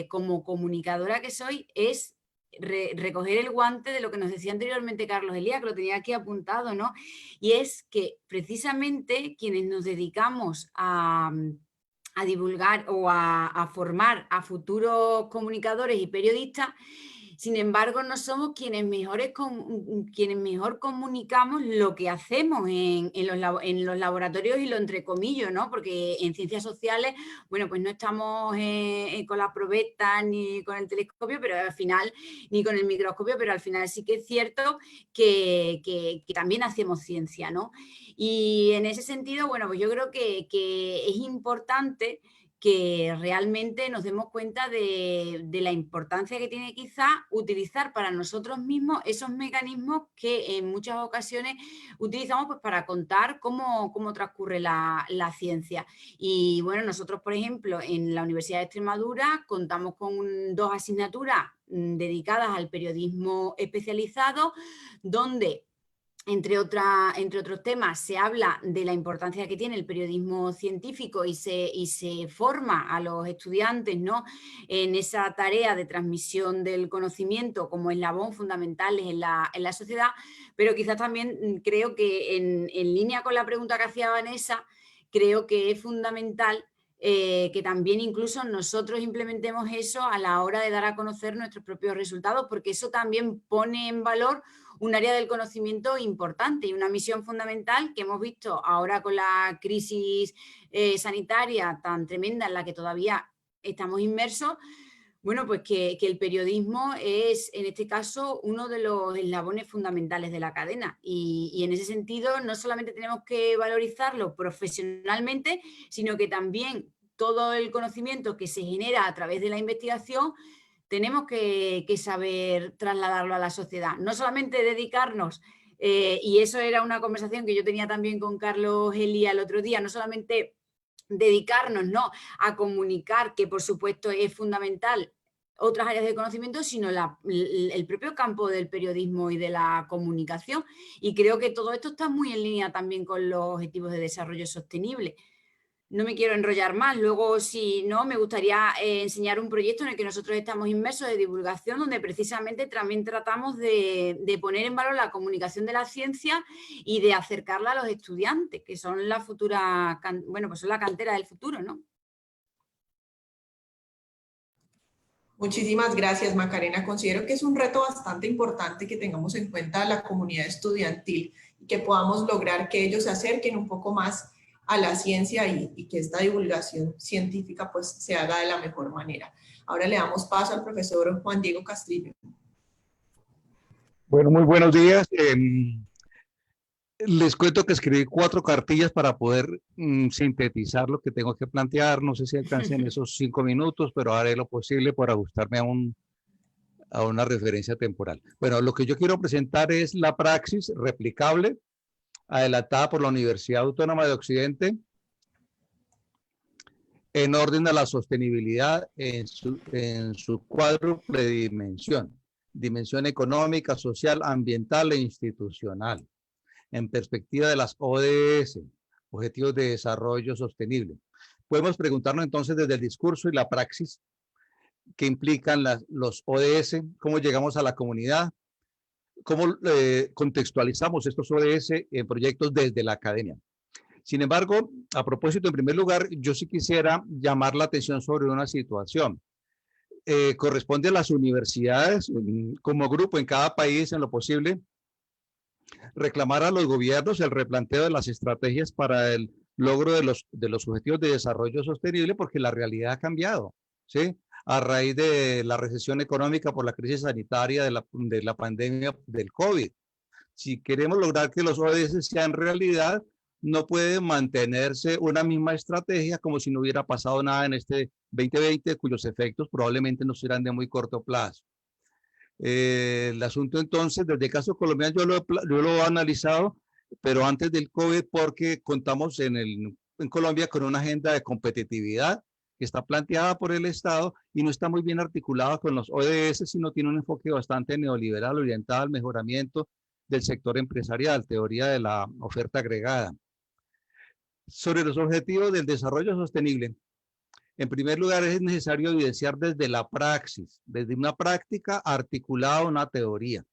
como comunicadora que soy, es recoger el guante de lo que nos decía anteriormente Carlos Elías, que lo tenía aquí apuntado, ¿no? Y es que precisamente quienes nos dedicamos a divulgar o a formar a futuros comunicadores y periodistas, sin embargo, no somos quienes mejor comunicamos lo que hacemos en los laboratorios, y lo entrecomillo, ¿no? Porque en ciencias sociales, bueno, pues no estamos con la probeta ni con el telescopio, pero al final, ni con el microscopio, pero al final sí que es cierto que también hacemos ciencia, ¿no? Y en ese sentido, bueno, pues yo creo que es importante que realmente nos demos cuenta de la importancia que tiene quizá utilizar para nosotros mismos esos mecanismos que en muchas ocasiones utilizamos pues para contar cómo transcurre la ciencia. Y bueno, nosotros, por ejemplo, en la Universidad de Extremadura contamos con 2 asignaturas dedicadas al periodismo especializado, donde entre otros temas, se habla de la importancia que tiene el periodismo científico y se forma a los estudiantes, ¿no?, en esa tarea de transmisión del conocimiento como eslabón fundamental en la sociedad, pero quizás también creo que en línea con la pregunta que hacía Vanessa, creo que es fundamental que también incluso nosotros implementemos eso a la hora de dar a conocer nuestros propios resultados, porque eso también pone en valor un área del conocimiento importante y una misión fundamental que hemos visto ahora con la crisis sanitaria tan tremenda en la que todavía estamos inmersos. Bueno, pues que el periodismo es, en este caso, uno de los eslabones fundamentales de la cadena. Y en ese sentido, no solamente tenemos que valorizarlo profesionalmente, sino que también todo el conocimiento que se genera a través de la investigación tenemos que saber trasladarlo a la sociedad. No solamente dedicarnos, y eso era una conversación que yo tenía también con Carlos Elías el otro día, no solamente dedicarnos, ¿no?, a comunicar, que por supuesto es fundamental, otras áreas de conocimiento, sino el propio campo del periodismo y de la comunicación. Y creo que todo esto está muy en línea también con los objetivos de desarrollo sostenible. No me quiero enrollar más. Luego, si no, me gustaría enseñar un proyecto en el que nosotros estamos inmersos de divulgación, donde precisamente también tratamos de poner en valor la comunicación de la ciencia y de acercarla a los estudiantes, que son la futura, bueno, pues son la cantera del futuro, ¿no? Muchísimas gracias, Macarena. Considero que es un reto bastante importante que tengamos en cuenta la comunidad estudiantil y que podamos lograr que ellos se acerquen un poco más a la ciencia y que esta divulgación científica pues se haga de la mejor manera. Ahora le damos paso al profesor Juan Diego Castrillo. Bueno, muy buenos días. Les cuento que escribí 4 cartillas para poder sintetizar lo que tengo que plantear. No sé si alcancen esos 5 minutos, pero haré lo posible por ajustarme a una referencia temporal. Bueno, lo que yo quiero presentar es la praxis replicable adelantada por la Universidad Autónoma de Occidente en orden a la sostenibilidad en su cuádruple dimensión: dimensión económica, social, ambiental e institucional, en perspectiva de las ODS, Objetivos de Desarrollo Sostenible. Podemos preguntarnos entonces desde el discurso y la praxis que implican los ODS, cómo llegamos a la comunidad, cómo contextualizamos estos ODS en proyectos desde la academia. Sin embargo, a propósito, en primer lugar, yo sí quisiera llamar la atención sobre una situación. Corresponde a las universidades, como grupo en cada país, en lo posible, reclamar a los gobiernos el replanteo de las estrategias para el logro de los objetivos de desarrollo sostenible, porque la realidad ha cambiado, ¿sí? A raíz de la recesión económica por la crisis sanitaria de la pandemia del COVID. Si queremos lograr que los ODS sean realidad, no puede mantenerse una misma estrategia como si no hubiera pasado nada en este 2020, cuyos efectos probablemente no serán de muy corto plazo. El asunto entonces, desde el caso colombiano, yo lo he analizado, pero antes del COVID, porque contamos en Colombia con una agenda de competitividad que está planteada por el Estado y no está muy bien articulada con los ODS, sino tiene un enfoque bastante neoliberal orientado al mejoramiento del sector empresarial, teoría de la oferta agregada. Sobre los objetivos del desarrollo sostenible, en primer lugar es necesario evidenciar desde la praxis, desde una práctica articulada a una teoría,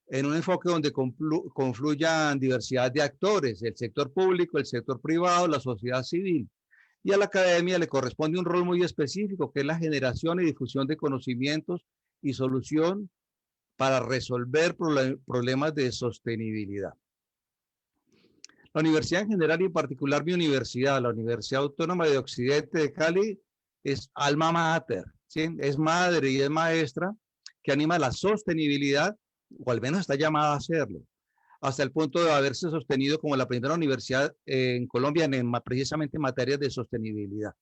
en un enfoque donde confluyan diversidad de actores, el sector público, el sector privado, la sociedad civil. Y a la academia le corresponde un rol muy específico, que es la generación y difusión de conocimientos y solución para resolver problemas de sostenibilidad. La universidad en general y en particular mi universidad, la Universidad Autónoma de Occidente de Cali, es alma mater, ¿sí? Es madre y es maestra que anima la sostenibilidad, o al menos está llamada a hacerlo, hasta el punto de haberse sostenido como la primera universidad en Colombia precisamente en materias de sostenibilidad.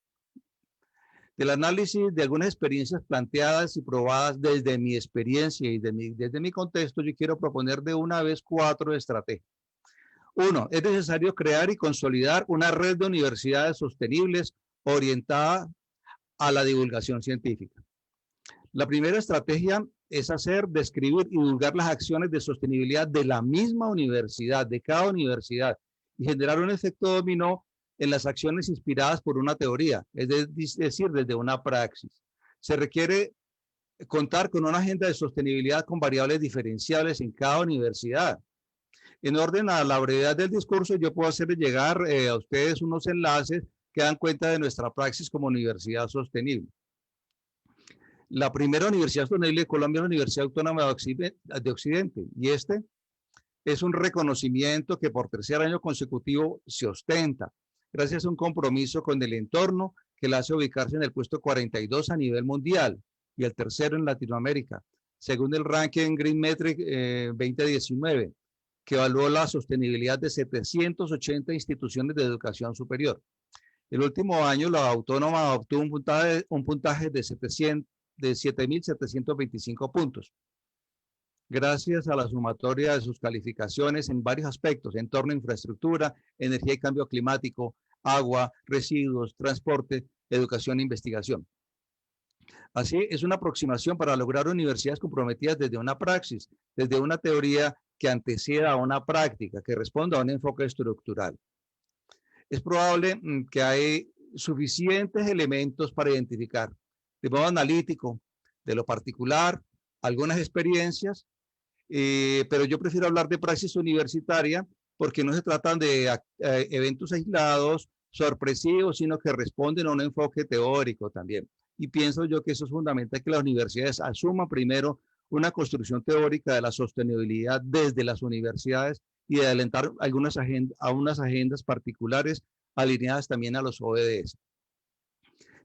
Del análisis de algunas experiencias planteadas y probadas desde mi experiencia y desde mi contexto, yo quiero proponer de una vez 4 estrategias. 1. Es necesario crear y consolidar una red de universidades sostenibles orientada a la divulgación científica. La primera estrategia es describir y divulgar las acciones de sostenibilidad de la misma universidad, de cada universidad, y generar un efecto dominó en las acciones inspiradas por una teoría, es decir, desde una praxis. Se requiere contar con una agenda de sostenibilidad con variables diferenciables en cada universidad. En orden a la brevedad del discurso, yo puedo hacerles llegar a ustedes unos enlaces que dan cuenta de nuestra praxis como universidad sostenible. La primera universidad sostenible de Colombia es la Universidad Autónoma de Occidente, y este es un reconocimiento que por 3er año consecutivo se ostenta, gracias a un compromiso con el entorno que la hace ubicarse en el puesto 42 a nivel mundial y el 3º en Latinoamérica, según el ranking Green Metric 2019. Que evaluó la sostenibilidad de 780 instituciones de educación superior. El último año, la autónoma obtuvo un puntaje de 7.725 puntos. Gracias a la sumatoria de sus calificaciones en varios aspectos: entorno, infraestructura, energía y cambio climático, agua, residuos, transporte, educación e investigación. Así, es una aproximación para lograr universidades comprometidas desde una praxis, desde una teoría que anteceda a una práctica, que responda a un enfoque estructural. Es probable que hay suficientes elementos para identificar de modo analítico, de lo particular, algunas experiencias, pero yo prefiero hablar de praxis universitaria porque no se tratan de eventos aislados, sorpresivos, sino que responden a un enfoque teórico también. Y pienso yo que eso es fundamental, que las universidades asuman primero una construcción teórica de la sostenibilidad desde las universidades y de adelantar unas agendas particulares alineadas también a los ODS.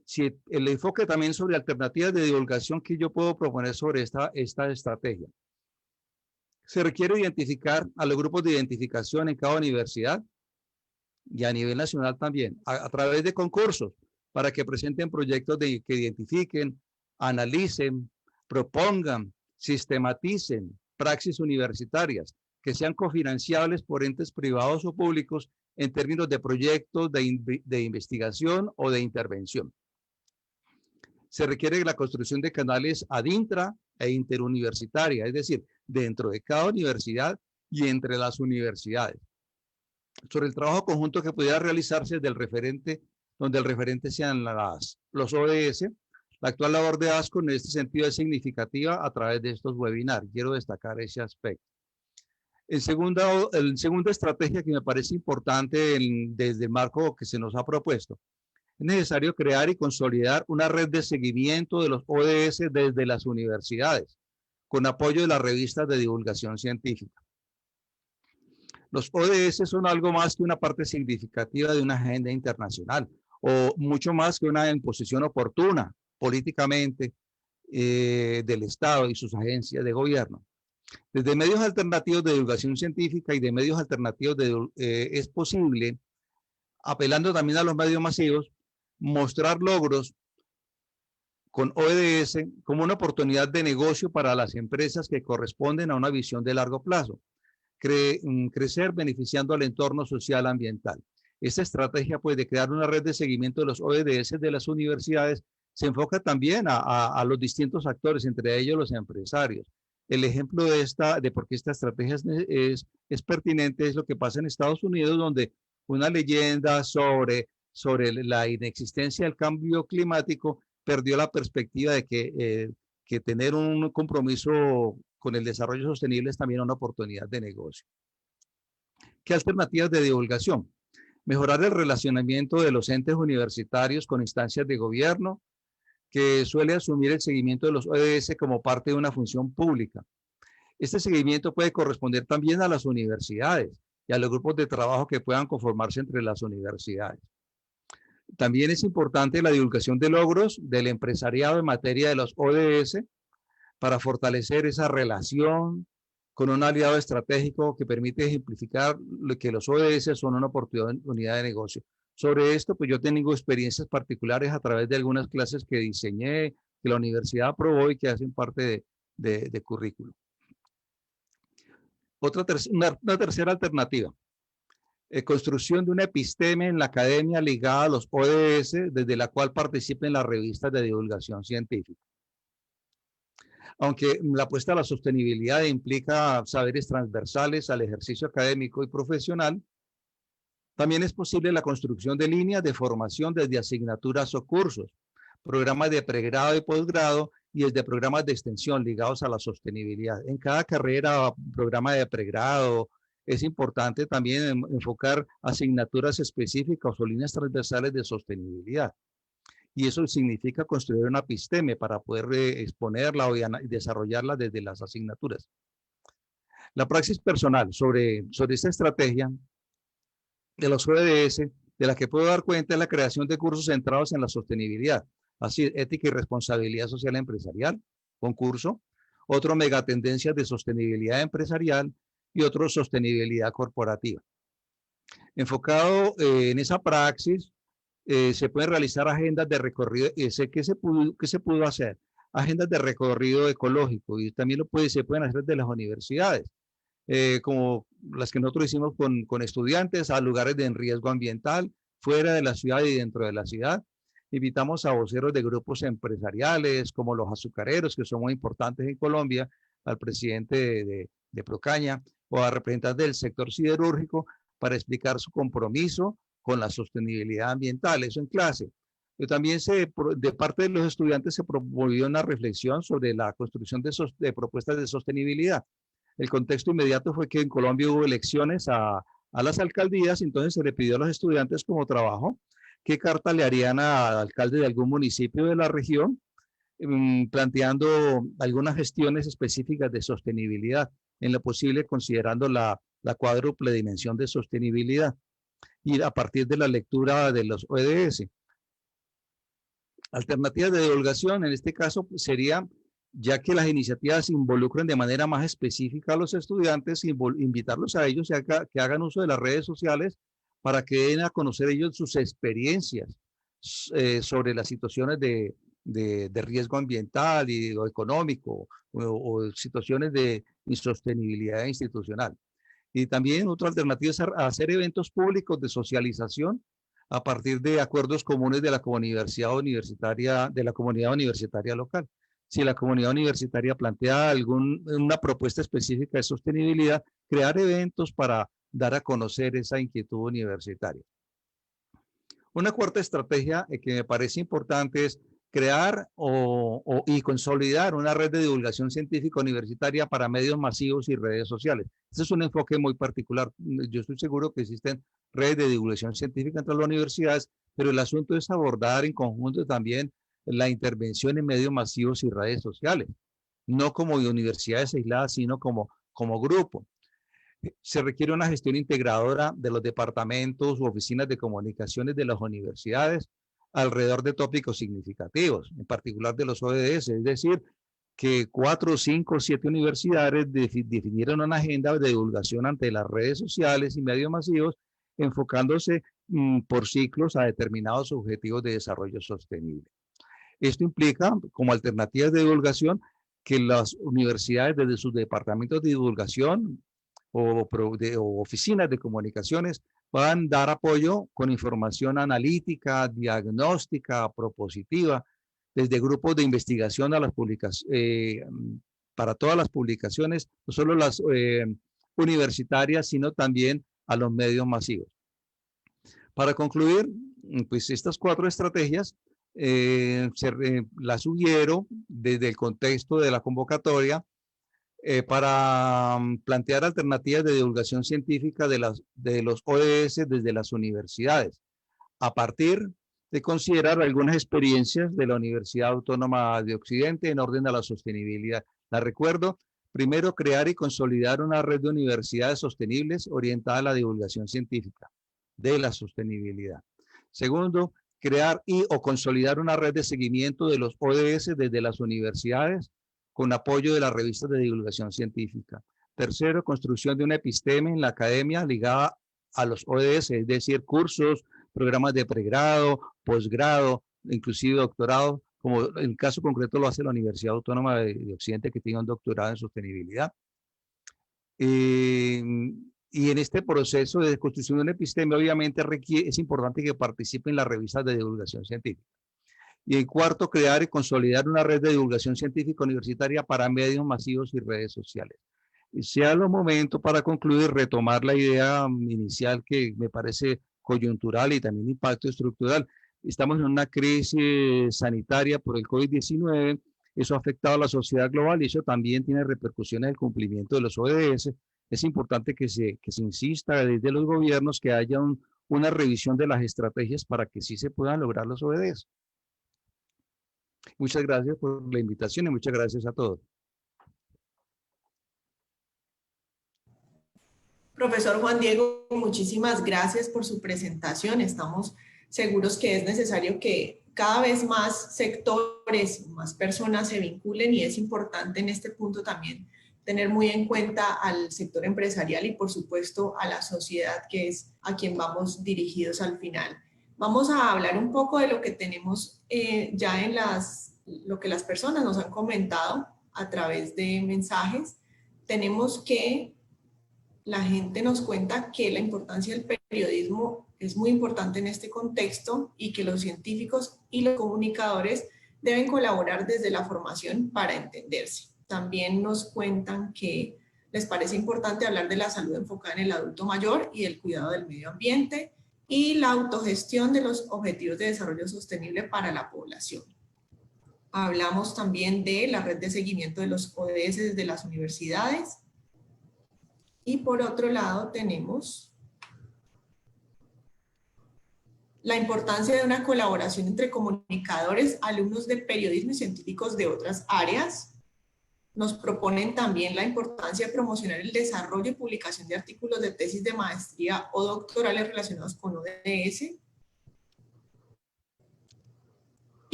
Si el enfoque también sobre alternativas de divulgación que yo puedo proponer sobre esta estrategia. Se requiere identificar a los grupos de identificación en cada universidad y a nivel nacional también, a través de concursos, para que presenten proyectos que identifiquen, analicen, propongan, sistematicen praxis universitarias que sean cofinanciables por entes privados o públicos en términos de proyectos de investigación o de intervención. Se requiere la construcción de canales adintra e interuniversitaria, es decir, dentro de cada universidad y entre las universidades. Sobre el trabajo conjunto que pudiera realizarse del referente, donde el referente sean los ODS, la actual labor de ASCO en este sentido es significativa a través de estos webinars. Quiero destacar ese aspecto. En segunda estrategia que me parece importante desde el marco que se nos ha propuesto, es necesario crear y consolidar una red de seguimiento de los ODS desde las universidades, con apoyo de las revistas de divulgación científica. Los ODS son algo más que una parte significativa de una agenda internacional, o mucho más que una imposición oportuna políticamente del Estado y sus agencias de gobierno. Desde medios alternativos de divulgación científica y de medios alternativos es posible, apelando también a los medios masivos, mostrar logros con ODS como una oportunidad de negocio para las empresas que corresponden a una visión de largo plazo, crecer beneficiando al entorno social ambiental. Esta estrategia pues, de crear una red de seguimiento de los ODS de las universidades se enfoca también a los distintos actores, entre ellos los empresarios. El ejemplo de por qué esta estrategia es pertinente es lo que pasa en Estados Unidos, donde una leyenda sobre la inexistencia del cambio climático perdió la perspectiva de que tener un compromiso con el desarrollo sostenible es también una oportunidad de negocio. ¿Qué alternativas de divulgación? Mejorar el relacionamiento de los entes universitarios con instancias de gobierno, que suele asumir el seguimiento de los ODS como parte de una función pública. Este seguimiento puede corresponder también a las universidades y a los grupos de trabajo que puedan conformarse entre las universidades. También es importante la divulgación de logros del empresariado en materia de los ODS para fortalecer esa relación con un aliado estratégico que permite ejemplificar que los ODS son una oportunidad de negocio. Sobre esto, pues yo tengo experiencias particulares a través de algunas clases que diseñé, que la universidad aprobó y que hacen parte de currículo. Una tercera alternativa, construcción de una episteme en la academia ligada a los ODS, desde la cual participen las revistas de divulgación científica. Aunque la apuesta a la sostenibilidad implica saberes transversales al ejercicio académico y profesional, también es posible la construcción de líneas de formación desde asignaturas o cursos, programas de pregrado y posgrado y desde programas de extensión ligados a la sostenibilidad. En cada carrera o programa de pregrado es importante también enfocar asignaturas específicas o líneas transversales de sostenibilidad. Y eso significa construir una episteme para poder exponerla y desarrollarla desde las asignaturas. La praxis personal sobre esta estrategia de los ODS, de la que puedo dar cuenta es la creación de cursos centrados en la sostenibilidad, así ética y responsabilidad social empresarial, un curso, otro megatendencias de sostenibilidad empresarial y otro sostenibilidad corporativa. Enfocado en esa praxis, se pueden realizar agendas de recorrido, ¿qué se pudo hacer? Agendas de recorrido ecológico y también se pueden hacer de las universidades. Como las que nosotros hicimos con estudiantes a lugares de riesgo ambiental, fuera de la ciudad y dentro de la ciudad. Invitamos a voceros de grupos empresariales como los azucareros, que son muy importantes en Colombia, al presidente de Procaña o a representantes del sector siderúrgico para explicar su compromiso con la sostenibilidad ambiental, eso en clase. Pero también de parte de los estudiantes se promovió una reflexión sobre la construcción de propuestas de sostenibilidad. El contexto inmediato fue que en Colombia hubo elecciones a las alcaldías, entonces se le pidió a los estudiantes como trabajo qué carta le harían al alcalde de algún municipio de la región, planteando algunas gestiones específicas de sostenibilidad, en lo posible considerando la cuádruple dimensión de sostenibilidad y a partir de la lectura de los ODS. Alternativas de divulgación, en este caso, sería ya que las iniciativas involucran de manera más específica a los estudiantes, invitarlos a ellos que hagan uso de las redes sociales para que den a conocer ellos sus experiencias sobre las situaciones de riesgo ambiental o económico o situaciones de insostenibilidad institucional. Y también otra alternativa es hacer eventos públicos de socialización a partir de acuerdos comunes de la comunidad universitaria local. Si la comunidad universitaria plantea una propuesta específica de sostenibilidad, crear eventos para dar a conocer esa inquietud universitaria. Una cuarta estrategia que me parece importante es crear y consolidar una red de divulgación científica universitaria para medios masivos y redes sociales. Este es un enfoque muy particular. Yo estoy seguro que existen redes de divulgación científica entre las universidades, pero el asunto es abordar en conjunto también la intervención en medios masivos y redes sociales, no como universidades aisladas, sino como grupo. Se requiere una gestión integradora de los departamentos u oficinas de comunicaciones de las universidades alrededor de tópicos significativos, en particular de los ODS, es decir, que 4, 5, 7 universidades definieron una agenda de divulgación ante las redes sociales y medios masivos, enfocándose por ciclos a determinados objetivos de desarrollo sostenible. Esto implica, como alternativas de divulgación, que las universidades desde sus departamentos de divulgación o oficinas de comunicaciones puedan dar apoyo con información analítica, diagnóstica, propositiva, desde grupos de investigación a las para todas las publicaciones, no solo las universitarias, sino también a los medios masivos. Para concluir, pues estas 4 estrategias las sugiero desde el contexto de la convocatoria para plantear alternativas de divulgación científica de los ODS desde las universidades, a partir de considerar algunas experiencias de la Universidad Autónoma de Occidente en orden a la sostenibilidad. La recuerdo, primero, crear y consolidar una red de universidades sostenibles orientada a la divulgación científica de la sostenibilidad. Segundo, crear o consolidar una red de seguimiento de los ODS desde las universidades con apoyo de las revistas de divulgación científica. Tercero, construcción de una episteme en la academia ligada a los ODS, es decir, cursos, programas de pregrado, posgrado, inclusive doctorado, como en el caso concreto lo hace la Universidad Autónoma de Occidente, que tiene un doctorado en sostenibilidad. Y en este proceso de construcción de una episteme, obviamente es importante que participen las revistas de divulgación científica. Y en cuarto, crear y consolidar una red de divulgación científica universitaria para medios masivos y redes sociales. Y sea lo momento para concluir, retomar la idea inicial que me parece coyuntural y también impacto estructural. Estamos en una crisis sanitaria por el COVID-19, eso ha afectado a la sociedad global y eso también tiene repercusiones en el cumplimiento de los ODS. Es importante que se insista desde los gobiernos que haya una revisión de las estrategias para que sí se puedan lograr los ODS. Muchas gracias por la invitación y muchas gracias a todos. Profesor Juan Diego, muchísimas gracias por su presentación. Estamos seguros que es necesario que cada vez más sectores, más personas se vinculen y es importante en este punto también tener muy en cuenta al sector empresarial y por supuesto a la sociedad, que es a quien vamos dirigidos al final. Vamos a hablar un poco de lo que tenemos ya en lo que las personas nos han comentado a través de mensajes. Tenemos que la gente nos cuenta que la importancia del periodismo es muy importante en este contexto y que los científicos y los comunicadores deben colaborar desde la formación para entenderse. También nos cuentan que les parece importante hablar de la salud enfocada en el adulto mayor y el cuidado del medio ambiente y la autogestión de los objetivos de desarrollo sostenible para la población. Hablamos también de la red de seguimiento de los ODS desde las universidades. Y por otro lado tenemos la importancia de una colaboración entre comunicadores, alumnos de periodismo y científicos de otras áreas. Nos proponen también la importancia de promocionar el desarrollo y publicación de artículos de tesis de maestría o doctorales relacionados con ODS.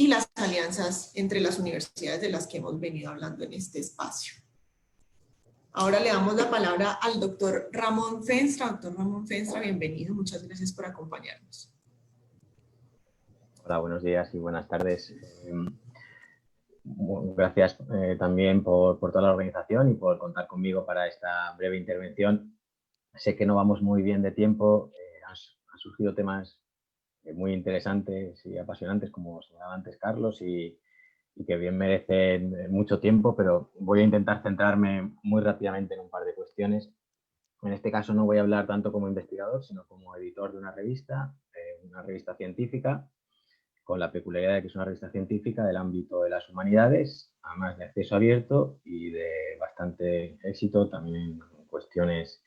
y las alianzas entre las universidades de las que hemos venido hablando en este espacio. Ahora le damos la palabra al doctor Ramón Feenstra. Doctor Ramón Feenstra, bienvenido. Muchas gracias por acompañarnos. Hola, buenos días y buenas tardes. Gracias también por toda la organización y por contar conmigo para esta breve intervención. Sé que no vamos muy bien de tiempo. Han surgido temas muy interesantes y apasionantes, como señalaba antes Carlos, y que bien merecen mucho tiempo, pero voy a intentar centrarme muy rápidamente en un par de cuestiones. En este caso no voy a hablar tanto como investigador, sino como editor de una revista científica, con la peculiaridad de que es una revista científica del ámbito de las humanidades, además de acceso abierto y de bastante éxito también en cuestiones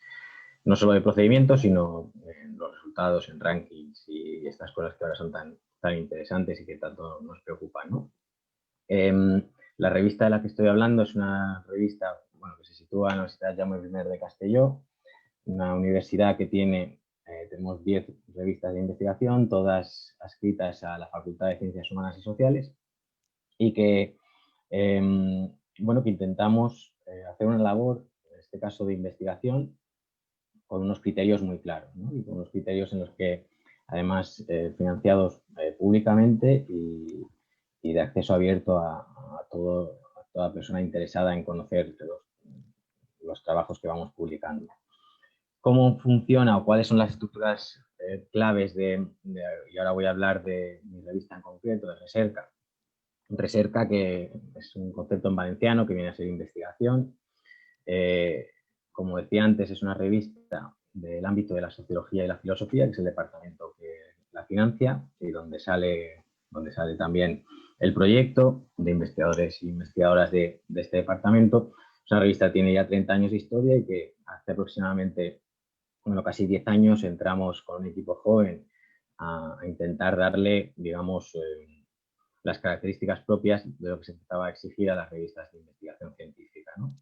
no solo de procedimientos, sino en los resultados, en rankings y estas cosas que ahora son tan interesantes y que tanto nos preocupan, ¿no? La revista de la que estoy hablando es una revista que se sitúa en la Universidad Jaume I de Castelló, una universidad que tenemos 10 revistas de investigación, todas adscritas a la Facultad de Ciencias Humanas y Sociales, y que intentamos hacer una labor, en este caso de investigación, con unos criterios muy claros, ¿no? Y con unos criterios en los que, además, financiados públicamente y de acceso abierto a toda persona interesada en conocer los trabajos que vamos publicando. ¿Cómo funciona o cuáles son las estructuras claves y ahora voy a hablar de mi revista en concreto, de Recerca? Recerca, que es un concepto en valenciano que viene a ser investigación. Como decía antes, es una revista del ámbito de la sociología y la filosofía, que es el departamento que la financia y donde sale también el proyecto de investigadores y investigadoras de este departamento. Es una revista que tiene ya 30 años de historia y que hace aproximadamente casi 10 años entramos con un equipo joven a intentar darle, digamos, las características propias de lo que se empezaba a exigir a las revistas de investigación científica, ¿no?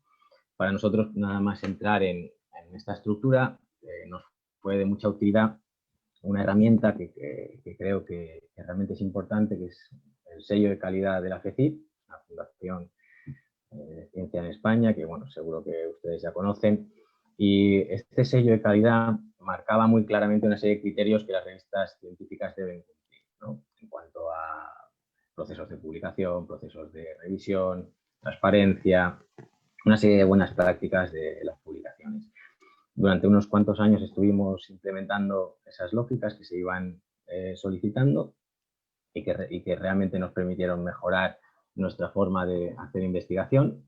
Para nosotros, nada más entrar en esta estructura, nos fue de mucha utilidad una herramienta que creo que realmente es importante, que es el sello de calidad de la FECIP, la Fundación de Ciencia en España, que seguro que ustedes ya conocen. Y este sello de calidad marcaba muy claramente una serie de criterios que las revistas científicas deben cumplir, ¿no? En cuanto a procesos de publicación, procesos de revisión, transparencia, una serie de buenas prácticas de las publicaciones. Durante unos cuantos años estuvimos implementando esas lógicas que se iban solicitando y que realmente nos permitieron mejorar nuestra forma de hacer investigación,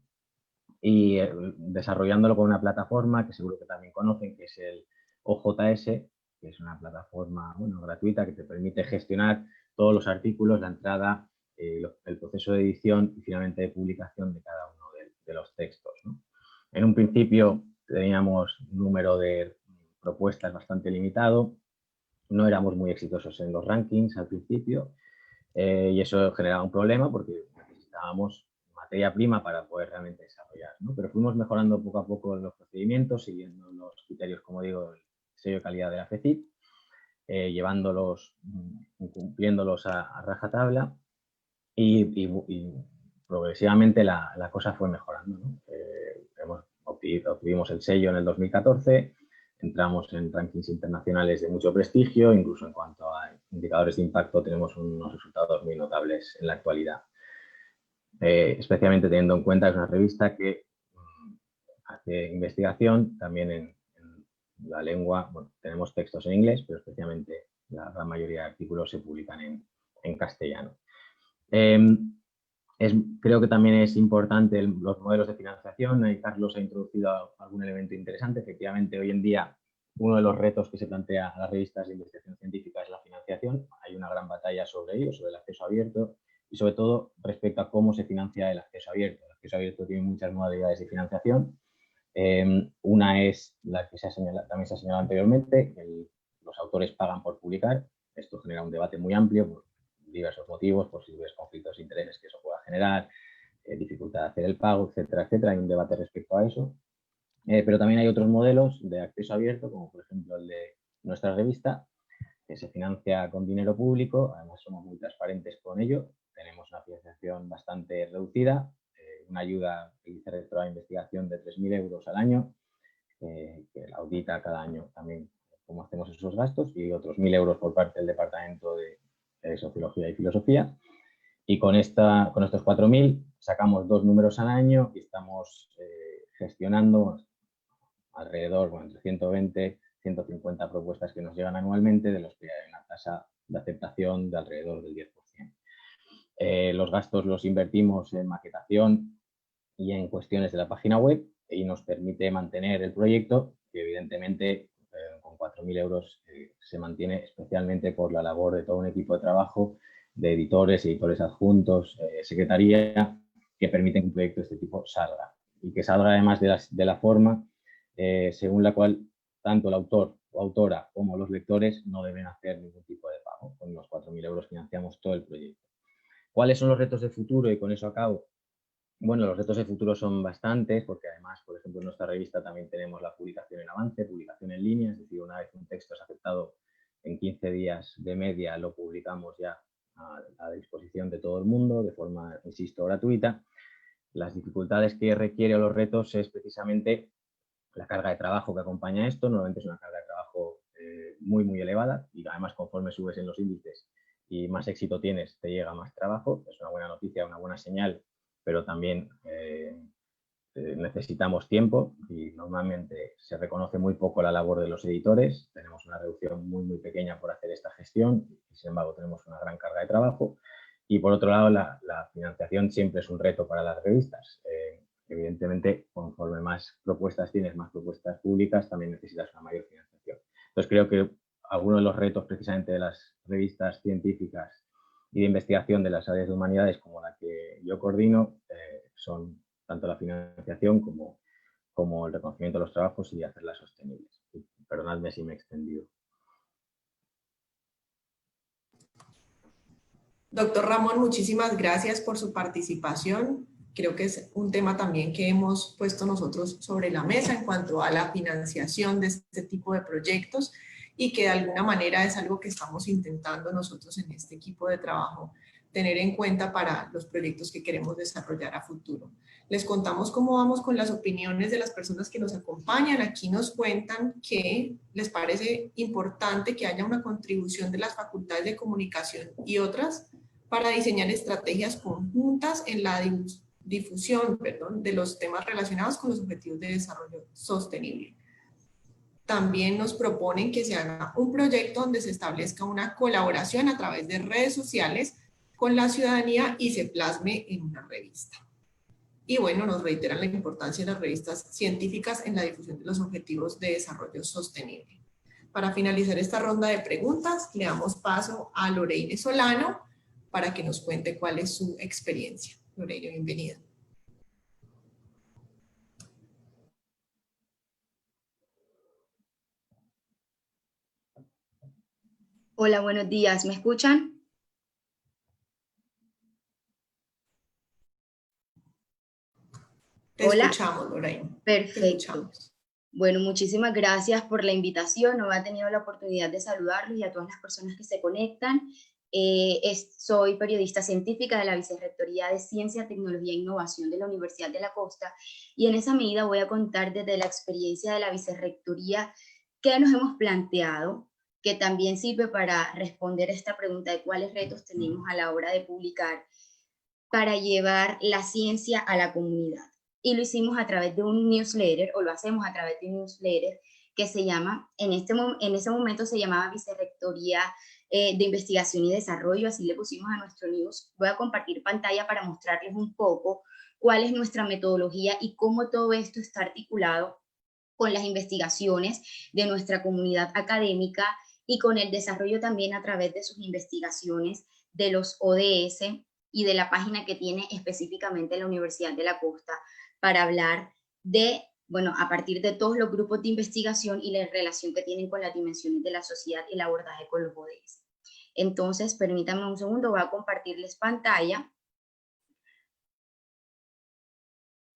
y desarrollándolo con una plataforma que seguro que también conocen, que es el OJS, que es una plataforma gratuita que te permite gestionar todos los artículos, la entrada, el proceso de edición y finalmente de publicación de cada uno de los textos, ¿no? En un principio teníamos un número de propuestas bastante limitado, no éramos muy exitosos en los rankings al principio, y eso generaba un problema porque necesitábamos materia prima para poder realmente desarrollar, ¿no? Pero fuimos mejorando poco a poco los procedimientos, siguiendo los criterios, como digo, el sello de calidad de la FECIP, llevándolos, cumpliéndolos a rajatabla, y progresivamente la cosa fue mejorando, ¿no? Obtuvimos el sello en el 2014, entramos en rankings internacionales de mucho prestigio, incluso en cuanto a indicadores de impacto tenemos unos resultados muy notables en la actualidad. Especialmente teniendo en cuenta que es una revista que hace investigación también en la lengua. Tenemos textos en inglés, pero especialmente la gran mayoría de artículos se publican en castellano. Creo que también es importante los modelos de financiación. Ahí Carlos ha introducido algún elemento interesante. Efectivamente, hoy en día uno de los retos que se plantea a las revistas de investigación científica es la financiación. Hay una gran batalla sobre ello, sobre el acceso abierto y sobre todo respecto a cómo se financia el acceso abierto. El acceso abierto tiene muchas modalidades de financiación. Una es la que también se ha señalado anteriormente, los autores pagan por publicar. Esto genera un debate muy amplio por diversos motivos, posibles conflictos de intereses que eso pueda generar, dificultad de hacer el pago, etcétera, etcétera. Hay un debate respecto a eso. Pero también hay otros modelos de acceso abierto, como por ejemplo el de nuestra revista, que se financia con dinero público. Además somos muy transparentes con ello. tenemos una financiación bastante reducida, una ayuda del Vicerrectorado de Investigación de 3.000 euros al año, que la audita cada año también cómo hacemos esos gastos, y otros 1.000 euros por parte del Departamento de Sociología y Filosofía. Y con estos 4.000 sacamos 2 números al año y estamos gestionando alrededor, entre 120 150 propuestas que nos llegan anualmente, de los que hay una tasa de aceptación de alrededor del 10%. Los gastos los invertimos en maquetación y en cuestiones de la página web, y nos permite mantener el proyecto, que evidentemente con 4.000 euros se mantiene especialmente por la labor de todo un equipo de trabajo, de editores adjuntos, secretaría, que permiten que un proyecto de este tipo salga. Y que salga además de la forma según la cual tanto el autor o autora como los lectores no deben hacer ningún tipo de pago. Con los 4.000 euros financiamos todo el proyecto. ¿Cuáles son los retos de futuro? Y con eso acabo. Bueno, los retos de futuro son bastantes, porque además, por ejemplo, en nuestra revista también tenemos la publicación en avance, publicación en línea, es decir, una vez un texto es aceptado, en 15 días de media lo publicamos ya a disposición de todo el mundo, de forma, insisto, gratuita. Las dificultades que requiere o los retos es precisamente la carga de trabajo que acompaña esto. Normalmente es una carga de trabajo muy, muy elevada, y además conforme subes en los índices y más éxito tienes, te llega más trabajo. Es una buena noticia, una buena señal, pero también necesitamos tiempo, y normalmente se reconoce muy poco la labor de los editores. Tenemos una reducción muy, muy pequeña por hacer esta gestión, y sin embargo tenemos una gran carga de trabajo. Y por otro lado, la financiación siempre es un reto para las revistas. Evidentemente, conforme más propuestas tienes, más propuestas públicas, también necesitas una mayor financiación. Entonces, creo que algunos de los retos precisamente de las revistas científicas y de investigación de las áreas de humanidades, como la que yo coordino, son tanto la financiación como el reconocimiento de los trabajos y hacerlas sostenibles. Perdonadme si me he extendido. Doctor Ramón, muchísimas gracias por su participación. Creo que es un tema también que hemos puesto nosotros sobre la mesa en cuanto a la financiación de este tipo de proyectos, y que de alguna manera es algo que estamos intentando nosotros en este equipo de trabajo tener en cuenta para los proyectos que queremos desarrollar a futuro. Les contamos cómo vamos con las opiniones de las personas que nos acompañan. Aquí nos cuentan que les parece importante que haya una contribución de las facultades de comunicación y otras para diseñar estrategias conjuntas en la difusión de los temas relacionados con los objetivos de desarrollo sostenible. También nos proponen que se haga un proyecto donde se establezca una colaboración a través de redes sociales con la ciudadanía y se plasme en una revista. Y bueno, nos reiteran la importancia de las revistas científicas en la difusión de los objetivos de desarrollo sostenible. Para finalizar esta ronda de preguntas, le damos paso a Lorena Solano para que nos cuente cuál es su experiencia. Lorena, bienvenida. Hola, buenos días. ¿Me escuchan? Te escuchamos, Lorena. Perfecto. Bueno, muchísimas gracias por la invitación. No había tenido la oportunidad de saludarlos y a todas las personas que se conectan. Soy periodista científica de la Vicerrectoría de Ciencia, Tecnología e Innovación de la Universidad de la Costa, y en esa medida voy a contar desde la experiencia de la Vicerrectoría qué nos hemos planteado, que también sirve para responder esta pregunta de cuáles retos tenemos a la hora de publicar para llevar la ciencia a la comunidad. Y lo hicimos a través de un newsletter, o lo hacemos a través de un newsletter que se llama, en ese momento se llamaba Vicerrectoría de Investigación y Desarrollo, así le pusimos a nuestro news. Voy a compartir pantalla para mostrarles un poco cuál es nuestra metodología y cómo todo esto está articulado con las investigaciones de nuestra comunidad académica y con el desarrollo también a través de sus investigaciones de los ODS y de la página que tiene específicamente la Universidad de la Costa para hablar de, bueno, a partir de todos los grupos de investigación y la relación que tienen con las dimensiones de la sociedad y el abordaje con los ODS. Entonces, permítanme un segundo, voy a compartirles pantalla.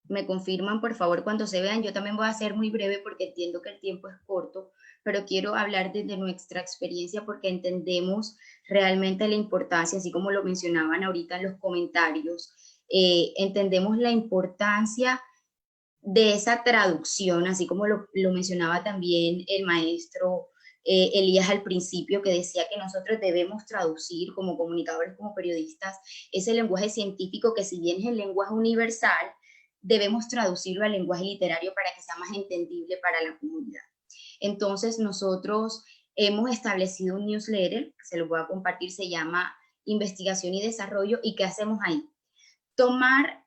Me confirman, por favor, cuando se vean. Yo también voy a ser muy breve porque entiendo que el tiempo es corto, pero quiero hablar desde nuestra experiencia porque entendemos realmente la importancia, así como lo mencionaban ahorita en los comentarios, entendemos la importancia de esa traducción, así como lo mencionaba también el maestro Elías al principio, que decía que nosotros debemos traducir como comunicadores, como periodistas, ese lenguaje científico que si bien es el lenguaje universal, debemos traducirlo al lenguaje literario para que sea más entendible para la comunidad. Entonces nosotros hemos establecido un newsletter, que se lo voy a compartir, se llama Investigación y Desarrollo. ¿Y qué hacemos ahí? Tomar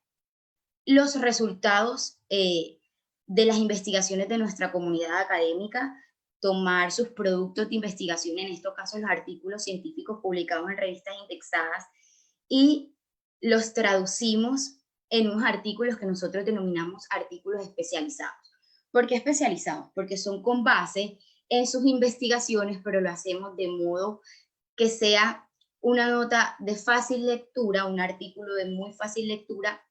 los resultados de las investigaciones de nuestra comunidad académica, tomar sus productos de investigación, en estos casos los artículos científicos publicados en revistas indexadas, y los traducimos en unos artículos que nosotros denominamos artículos especializados. ¿Por qué especializados? Porque son con base en sus investigaciones, pero lo hacemos de modo que sea una nota de fácil lectura, un artículo de muy fácil lectura,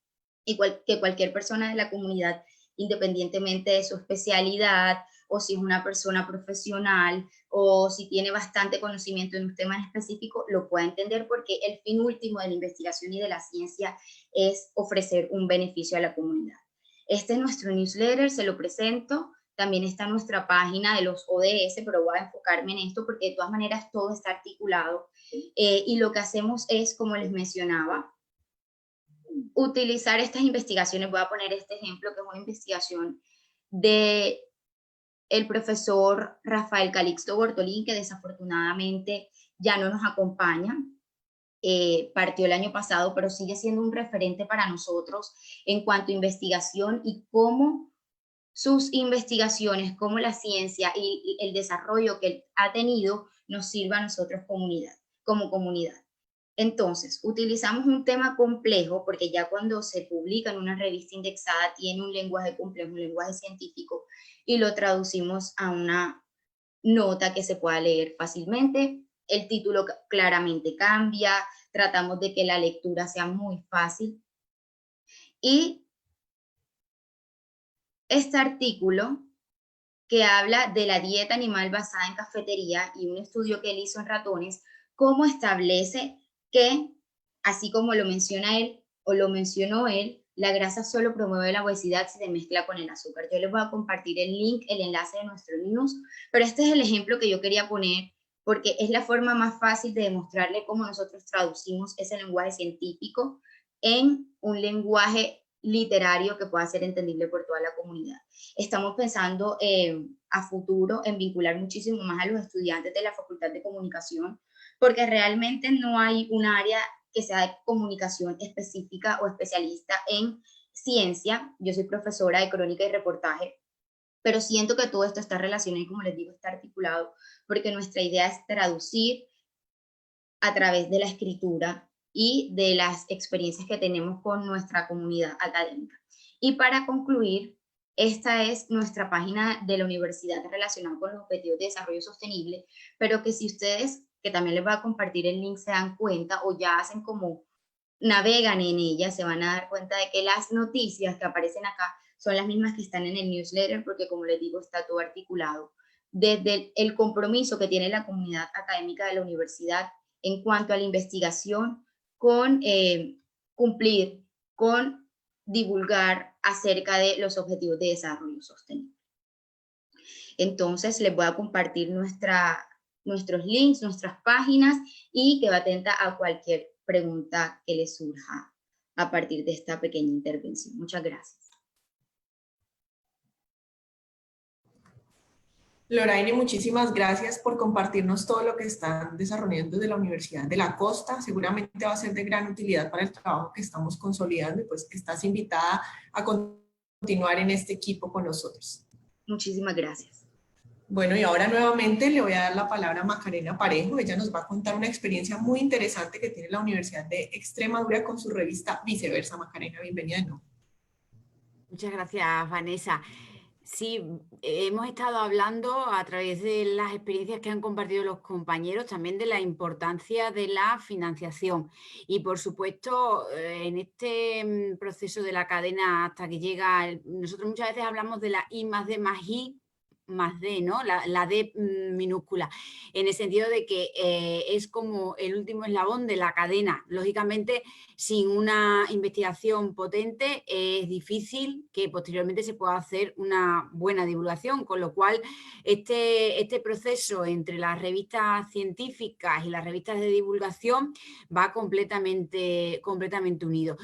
y que cualquier persona de la comunidad, independientemente de su especialidad, o si es una persona profesional, o si tiene bastante conocimiento en un tema en específico, lo pueda entender, porque el fin último de la investigación y de la ciencia es ofrecer un beneficio a la comunidad. Este es nuestro newsletter, se lo presento. También está nuestra página de los ODS, pero voy a enfocarme en esto porque de todas maneras todo está articulado. Y lo que hacemos es, como les mencionaba, utilizar estas investigaciones. Voy a poner este ejemplo, que es una investigación de el profesor Rafael Calixto Bortolín, que desafortunadamente ya no nos acompaña. Partió el año pasado, pero sigue siendo un referente para nosotros en cuanto a investigación y cómo sus investigaciones, cómo la ciencia y el desarrollo que él ha tenido nos sirva a nosotros como comunidad. Entonces, utilizamos un tema complejo porque ya cuando se publica en una revista indexada tiene un lenguaje complejo, un lenguaje científico, y lo traducimos a una nota que se pueda leer fácilmente. El título claramente cambia, tratamos de que la lectura sea muy fácil. Y este artículo, que habla de la dieta animal basada en cafetería y un estudio que él hizo en ratones, cómo establece que, así como lo menciona él o lo mencionó él, la grasa solo promueve la obesidad si se mezcla con el azúcar. Yo les voy a compartir el link, el enlace de nuestro news, pero este es el ejemplo que yo quería poner porque es la forma más fácil de demostrarle cómo nosotros traducimos ese lenguaje científico en un lenguaje literario que pueda ser entendible por toda la comunidad. Estamos pensando a futuro en vincular muchísimo más a los estudiantes de la Facultad de Comunicación, porque realmente no hay un área que sea de comunicación específica o especialista en ciencia. Yo soy profesora de crónica y reportaje, pero siento que todo esto está relacionado y, como les digo, está articulado, porque nuestra idea es traducir a través de la escritura y de las experiencias que tenemos con nuestra comunidad académica. Y para concluir, esta es nuestra página de la universidad relacionada con los objetivos de desarrollo sostenible, pero que si ustedes, que también les voy a compartir el link, se dan cuenta o ya hacen como navegan en ella, se van a dar cuenta de que las noticias que aparecen acá son las mismas que están en el newsletter, porque como les digo, está todo articulado. Desde el compromiso que tiene la comunidad académica de la universidad en cuanto a la investigación, con cumplir, con divulgar acerca de los objetivos de desarrollo sostenible. Entonces les voy a compartir nuestros links, nuestras páginas, y quedo atenta a cualquier pregunta que les surja a partir de esta pequeña intervención. Muchas gracias. Loraine, muchísimas gracias por compartirnos todo lo que están desarrollando desde la Universidad de la Costa. Seguramente va a ser de gran utilidad para el trabajo que estamos consolidando, y pues estás invitada a continuar en este equipo con nosotros. Muchísimas gracias. Bueno, y ahora nuevamente le voy a dar la palabra a Macarena Parejo. Ella nos va a contar una experiencia muy interesante que tiene la Universidad de Extremadura con su revista Viceversa. Macarena, bienvenida de nuevo. Muchas gracias, Vanessa. Sí, hemos estado hablando a través de las experiencias que han compartido los compañeros también de la importancia de la financiación, y por supuesto en este proceso de la cadena hasta que llega, nosotros muchas veces hablamos de la I+D+I, más D, ¿no? La D minúscula, en el sentido de que es como el último eslabón de la cadena. Lógicamente, sin una investigación potente es difícil que posteriormente se pueda hacer una buena divulgación, con lo cual este proceso entre las revistas científicas y las revistas de divulgación va completamente unido.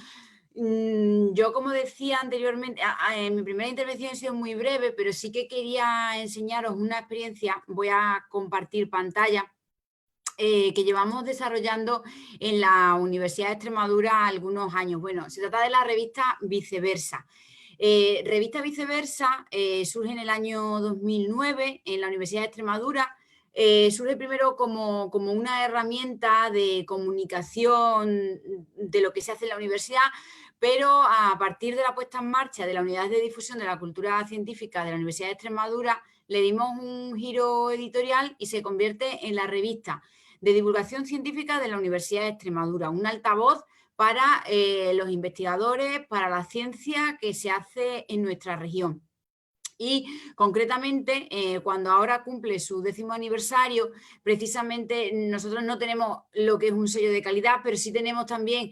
Yo, como decía anteriormente, en mi primera intervención he sido muy breve, pero sí que quería enseñaros una experiencia. Voy a compartir pantalla que llevamos desarrollando en la Universidad de Extremadura algunos años. Bueno, se trata de la revista Viceversa. Revista Viceversa surge en el año 2009 en la Universidad de Extremadura. Surge primero como una herramienta de comunicación de lo que se hace en la universidad, pero a partir de la puesta en marcha de la Unidad de Difusión de la Cultura Científica de la Universidad de Extremadura, le dimos un giro editorial y se convierte en la revista de divulgación científica de la Universidad de Extremadura, un altavoz para los investigadores, para la ciencia que se hace en nuestra región. Y concretamente, cuando ahora cumple su 10º aniversario, precisamente nosotros no tenemos lo que es un sello de calidad, pero sí tenemos también,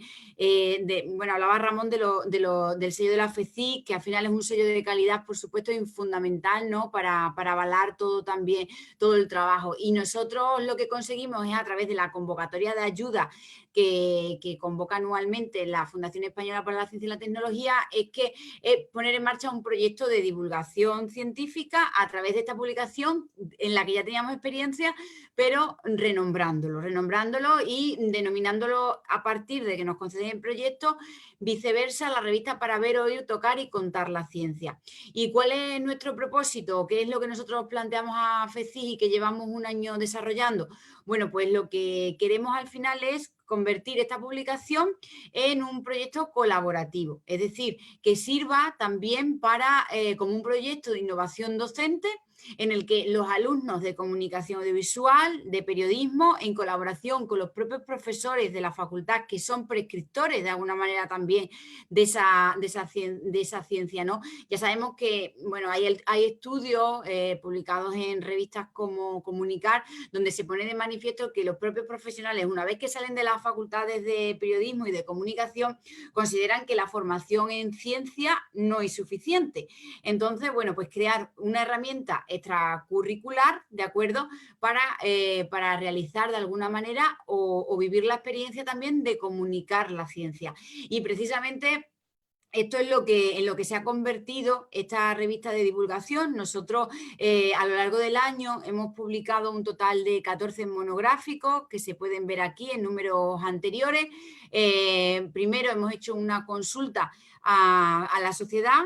bueno, hablaba Ramón del sello de la FECIC, que al final es un sello de calidad, por supuesto, fundamental, ¿no? para avalar todo también, todo el trabajo. Y nosotros lo que conseguimos es, a través de la convocatoria de ayuda que convoca anualmente la Fundación Española para la Ciencia y la Tecnología, es poner en marcha un proyecto de divulgación científica a través de esta publicación en la que ya teníamos experiencia, pero renombrándolo y denominándolo, a partir de que nos conceden el proyecto, Viceversa, la revista para ver, oír, tocar y contar la ciencia. ¿Y cuál es nuestro propósito? ¿Qué es lo que nosotros planteamos a FECIC y que llevamos un año desarrollando? Bueno, pues lo que queremos al final es convertir esta publicación en un proyecto colaborativo, es decir, que sirva también para, como un proyecto de innovación docente, en el que los alumnos de comunicación audiovisual, de periodismo, en colaboración con los propios profesores de la facultad, que son prescriptores de alguna manera también de esa ciencia, ¿no? Ya sabemos que, bueno, hay estudios publicados en revistas como Comunicar, donde se pone de manifiesto que los propios profesionales, una vez que salen de las facultades de periodismo y de comunicación, consideran que la formación en ciencia no es suficiente. Entonces, bueno, pues crear una herramienta extracurricular, ¿de acuerdo?, para realizar de alguna manera o vivir la experiencia también de comunicar la ciencia. Y precisamente esto es en lo que se ha convertido esta revista de divulgación. Nosotros a lo largo del año hemos publicado un total de 14 monográficos que se pueden ver aquí en números anteriores. Primero hemos hecho una consulta a la sociedad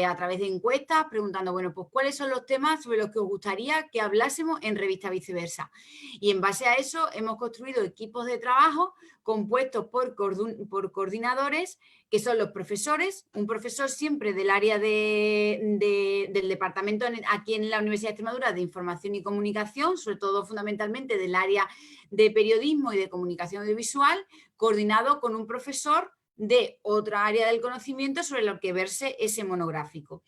a través de encuestas, preguntando, bueno, pues cuáles son los temas sobre los que os gustaría que hablásemos en Revista Viceversa. Y en base a eso hemos construido equipos de trabajo compuestos por coordinadores, que son los profesores, un profesor siempre del área del departamento aquí en la Universidad de Extremadura de Información y Comunicación, sobre todo fundamentalmente del área de periodismo y de comunicación audiovisual, coordinado con un profesor de otra área del conocimiento sobre lo que verse ese monográfico.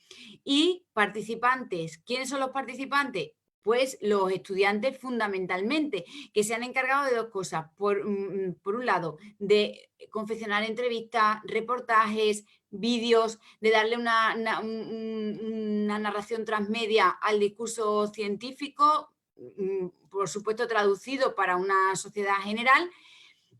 Y participantes, ¿quiénes son los participantes? Pues los estudiantes fundamentalmente, que se han encargado de dos cosas. Por un lado, de confeccionar entrevistas, reportajes, vídeos, de darle una narración transmedia al discurso científico, por supuesto traducido para una sociedad general.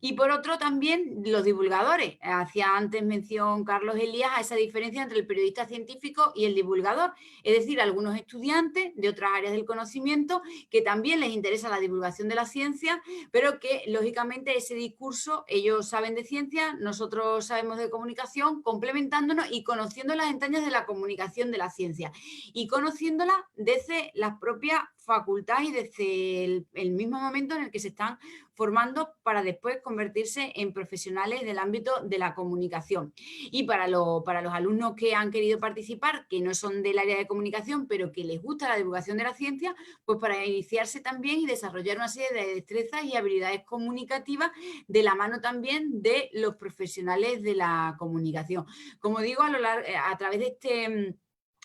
Y por otro también los divulgadores. Hacía antes mención Carlos Elías a esa diferencia entre el periodista científico y el divulgador. Es decir, algunos estudiantes de otras áreas del conocimiento que también les interesa la divulgación de la ciencia, pero que lógicamente ese discurso, ellos saben de ciencia, nosotros sabemos de comunicación, complementándonos y conociendo las entrañas de la comunicación de la ciencia. Y conociéndola desde las propias facultades y desde el mismo momento en el que se están formando para después convertirse en profesionales del ámbito de la comunicación. Y para los alumnos que han querido participar, que no son del área de comunicación, pero que les gusta la divulgación de la ciencia, pues para iniciarse también y desarrollar una serie de destrezas y habilidades comunicativas de la mano también de los profesionales de la comunicación. Como digo, a través de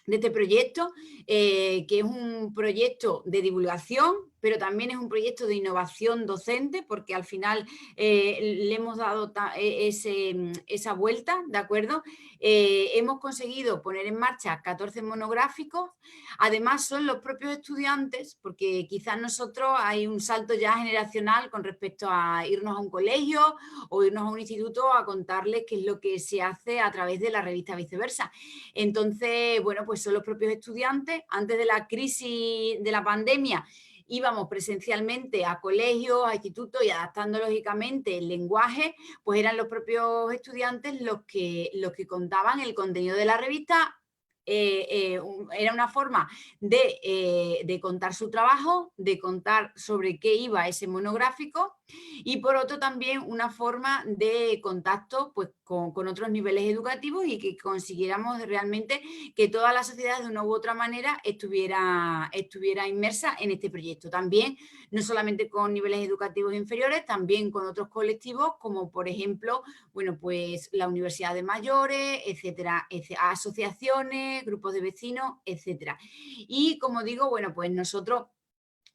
de este proyecto, que es un proyecto de divulgación, pero también es un proyecto de innovación docente, porque al final le hemos dado esa vuelta, ¿de acuerdo? Hemos conseguido poner en marcha 14 monográficos, además son los propios estudiantes, porque quizás nosotros hay un salto ya generacional con respecto a irnos a un colegio o irnos a un instituto a contarles qué es lo que se hace a través de la revista Viceversa. Entonces, bueno, pues son los propios estudiantes. Antes de la crisis de la pandemia íbamos presencialmente a colegios, a institutos y adaptando lógicamente el lenguaje, pues eran los propios estudiantes los que contaban el contenido de la revista. Era una forma de contar su trabajo, de contar sobre qué iba ese monográfico y por otro también una forma de contacto pues, con otros niveles educativos y que consiguiéramos realmente que toda la sociedad de una u otra manera estuviera inmersa en este proyecto. También, no solamente con niveles educativos inferiores, también con otros colectivos como por ejemplo, bueno, pues la Universidad de Mayores, etcétera, asociaciones, grupos de vecinos, etcétera. Y como digo, bueno, pues nosotros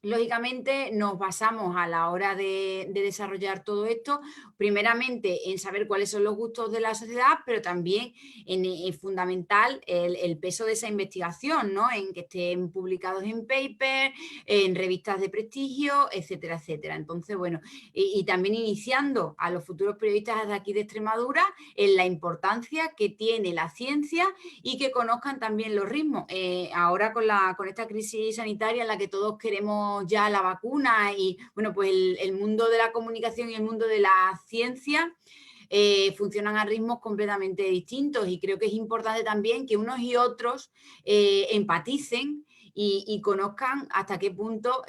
lógicamente nos basamos a la hora de desarrollar todo esto, primeramente en saber cuáles son los gustos de la sociedad, pero también en fundamental el peso de esa investigación, ¿no? En que estén publicados en paper, en revistas de prestigio, etcétera, etcétera. Entonces, bueno, y también iniciando a los futuros periodistas de aquí de Extremadura en la importancia que tiene la ciencia y que conozcan también los ritmos. Ahora con esta crisis sanitaria en la que todos queremos ya la vacuna y bueno, pues el mundo de la comunicación y el mundo de la ciencia funcionan a ritmos completamente distintos y creo que es importante también que unos y otros empaticen y conozcan hasta qué punto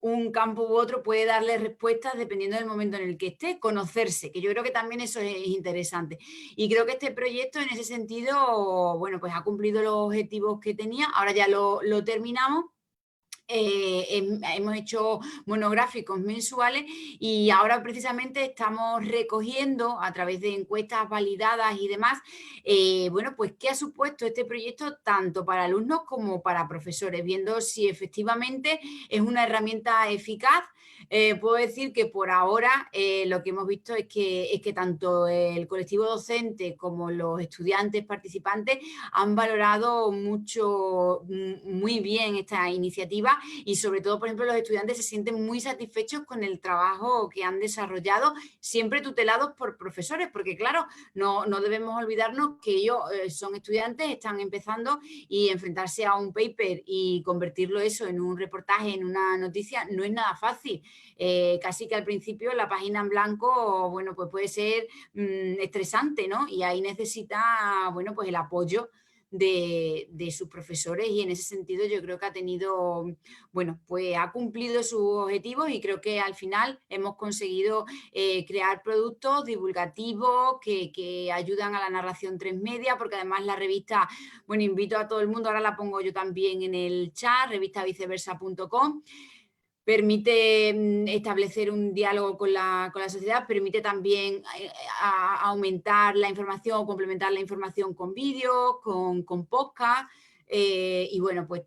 un campo u otro puede darle respuestas dependiendo del momento en el que esté, conocerse, que yo creo que también eso es interesante. Y creo que este proyecto en ese sentido, bueno, pues ha cumplido los objetivos que tenía, ahora ya lo terminamos. Hemos hecho monográficos mensuales y ahora precisamente estamos recogiendo a través de encuestas validadas y demás, bueno, pues qué ha supuesto este proyecto tanto para alumnos como para profesores, viendo si efectivamente es una herramienta eficaz. Puedo decir que por ahora lo que hemos visto es que tanto el colectivo docente como los estudiantes participantes han valorado muy bien esta iniciativa y sobre todo, por ejemplo, los estudiantes se sienten muy satisfechos con el trabajo que han desarrollado, siempre tutelados por profesores, porque claro, no debemos olvidarnos que ellos son estudiantes, están empezando y enfrentarse a un paper y convertirlo eso en un reportaje, en una noticia, no es nada fácil. Casi que al principio la página en blanco, bueno, pues puede ser estresante, ¿no? Y ahí necesita, bueno, pues el apoyo de sus profesores y en ese sentido yo creo que ha tenido, bueno, pues ha cumplido sus objetivos y creo que al final hemos conseguido crear productos divulgativos que ayudan a la narración transmedia, porque además la revista, bueno, invito a todo el mundo, ahora la pongo yo también en el chat, revistaviceversa.com, permite establecer un diálogo con la sociedad, permite también aumentar la información o complementar la información con vídeos, con podcast. Y bueno, pues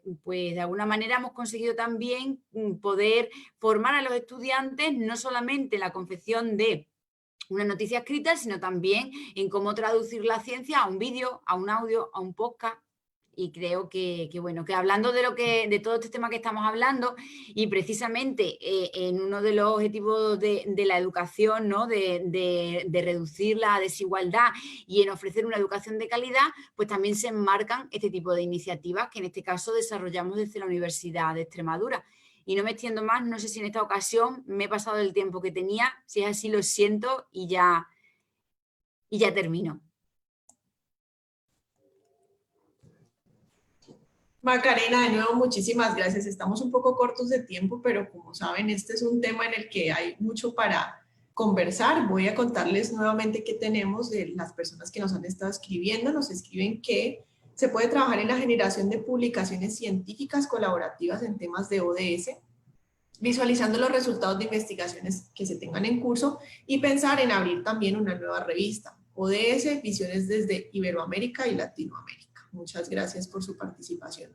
de alguna manera hemos conseguido también poder formar a los estudiantes no solamente en la confección de una noticia escrita, sino también en cómo traducir la ciencia a un vídeo, a un audio, a un podcast. Y creo que bueno, que hablando de todo este tema que estamos hablando y precisamente en uno de los objetivos de la educación, ¿no? de reducir la desigualdad y en ofrecer una educación de calidad, pues también se enmarcan este tipo de iniciativas que en este caso desarrollamos desde la Universidad de Extremadura. Y no me extiendo más, no sé si en esta ocasión me he pasado el tiempo que tenía, si es así lo siento y ya termino. Macarena, de nuevo, muchísimas gracias. Estamos un poco cortos de tiempo, pero como saben, este es un tema en el que hay mucho para conversar. Voy a contarles nuevamente qué tenemos de las personas que nos han estado escribiendo. Nos escriben que se puede trabajar en la generación de publicaciones científicas colaborativas en temas de ODS, visualizando los resultados de investigaciones que se tengan en curso y pensar en abrir también una nueva revista, ODS, Visiones desde Iberoamérica y Latinoamérica. Muchas gracias por su participación.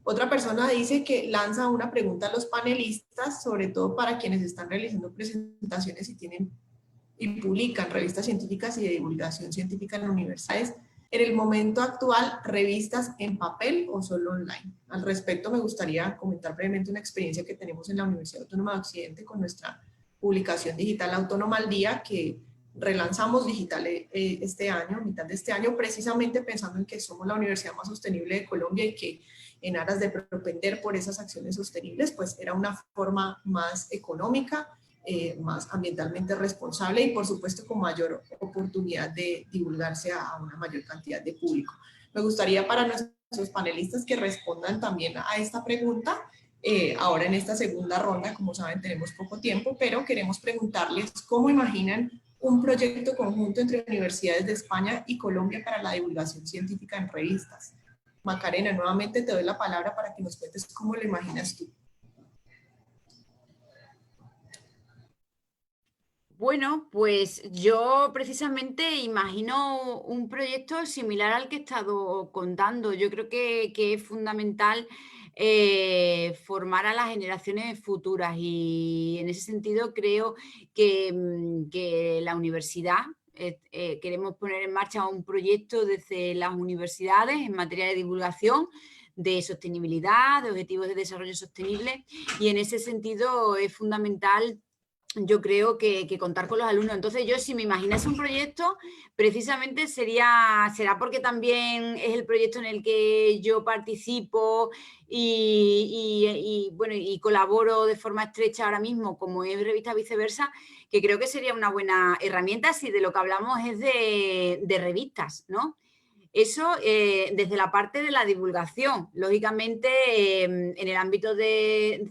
Otra persona dice que lanza una pregunta a los panelistas, sobre todo para quienes están realizando presentaciones y publican revistas científicas y de divulgación científica en universidades. En el momento actual, ¿revistas en papel o solo online? Al respecto, me gustaría comentar brevemente una experiencia que tenemos en la Universidad Autónoma de Occidente con nuestra publicación digital Autónoma al Día, que relanzamos digital este año, mitad de este año, precisamente pensando en que somos la universidad más sostenible de Colombia y que en aras de propender por esas acciones sostenibles, pues era una forma más económica, más ambientalmente responsable y por supuesto con mayor oportunidad de divulgarse a una mayor cantidad de público. Me gustaría para nuestros panelistas que respondan también a esta pregunta. Ahora en esta segunda ronda, como saben, tenemos poco tiempo, pero queremos preguntarles cómo imaginan un proyecto conjunto entre universidades de España y Colombia para la divulgación científica en revistas. Macarena, nuevamente te doy la palabra para que nos cuentes cómo lo imaginas tú. Bueno, pues yo precisamente imagino un proyecto similar al que he estado contando. Yo creo que es fundamental formar a las generaciones futuras y en ese sentido creo que la universidad, queremos poner en marcha un proyecto desde las universidades en materia de divulgación, de sostenibilidad, de objetivos de desarrollo sostenible y en ese sentido es fundamental. Yo creo que contar con los alumnos. Entonces yo si me imaginase un proyecto, precisamente será porque también es el proyecto en el que yo participo bueno, y colaboro de forma estrecha ahora mismo, como es Revista Viceversa, que creo que sería una buena herramienta si de lo que hablamos es de revistas, ¿no? Eso desde la parte de la divulgación. Lógicamente, en el ámbito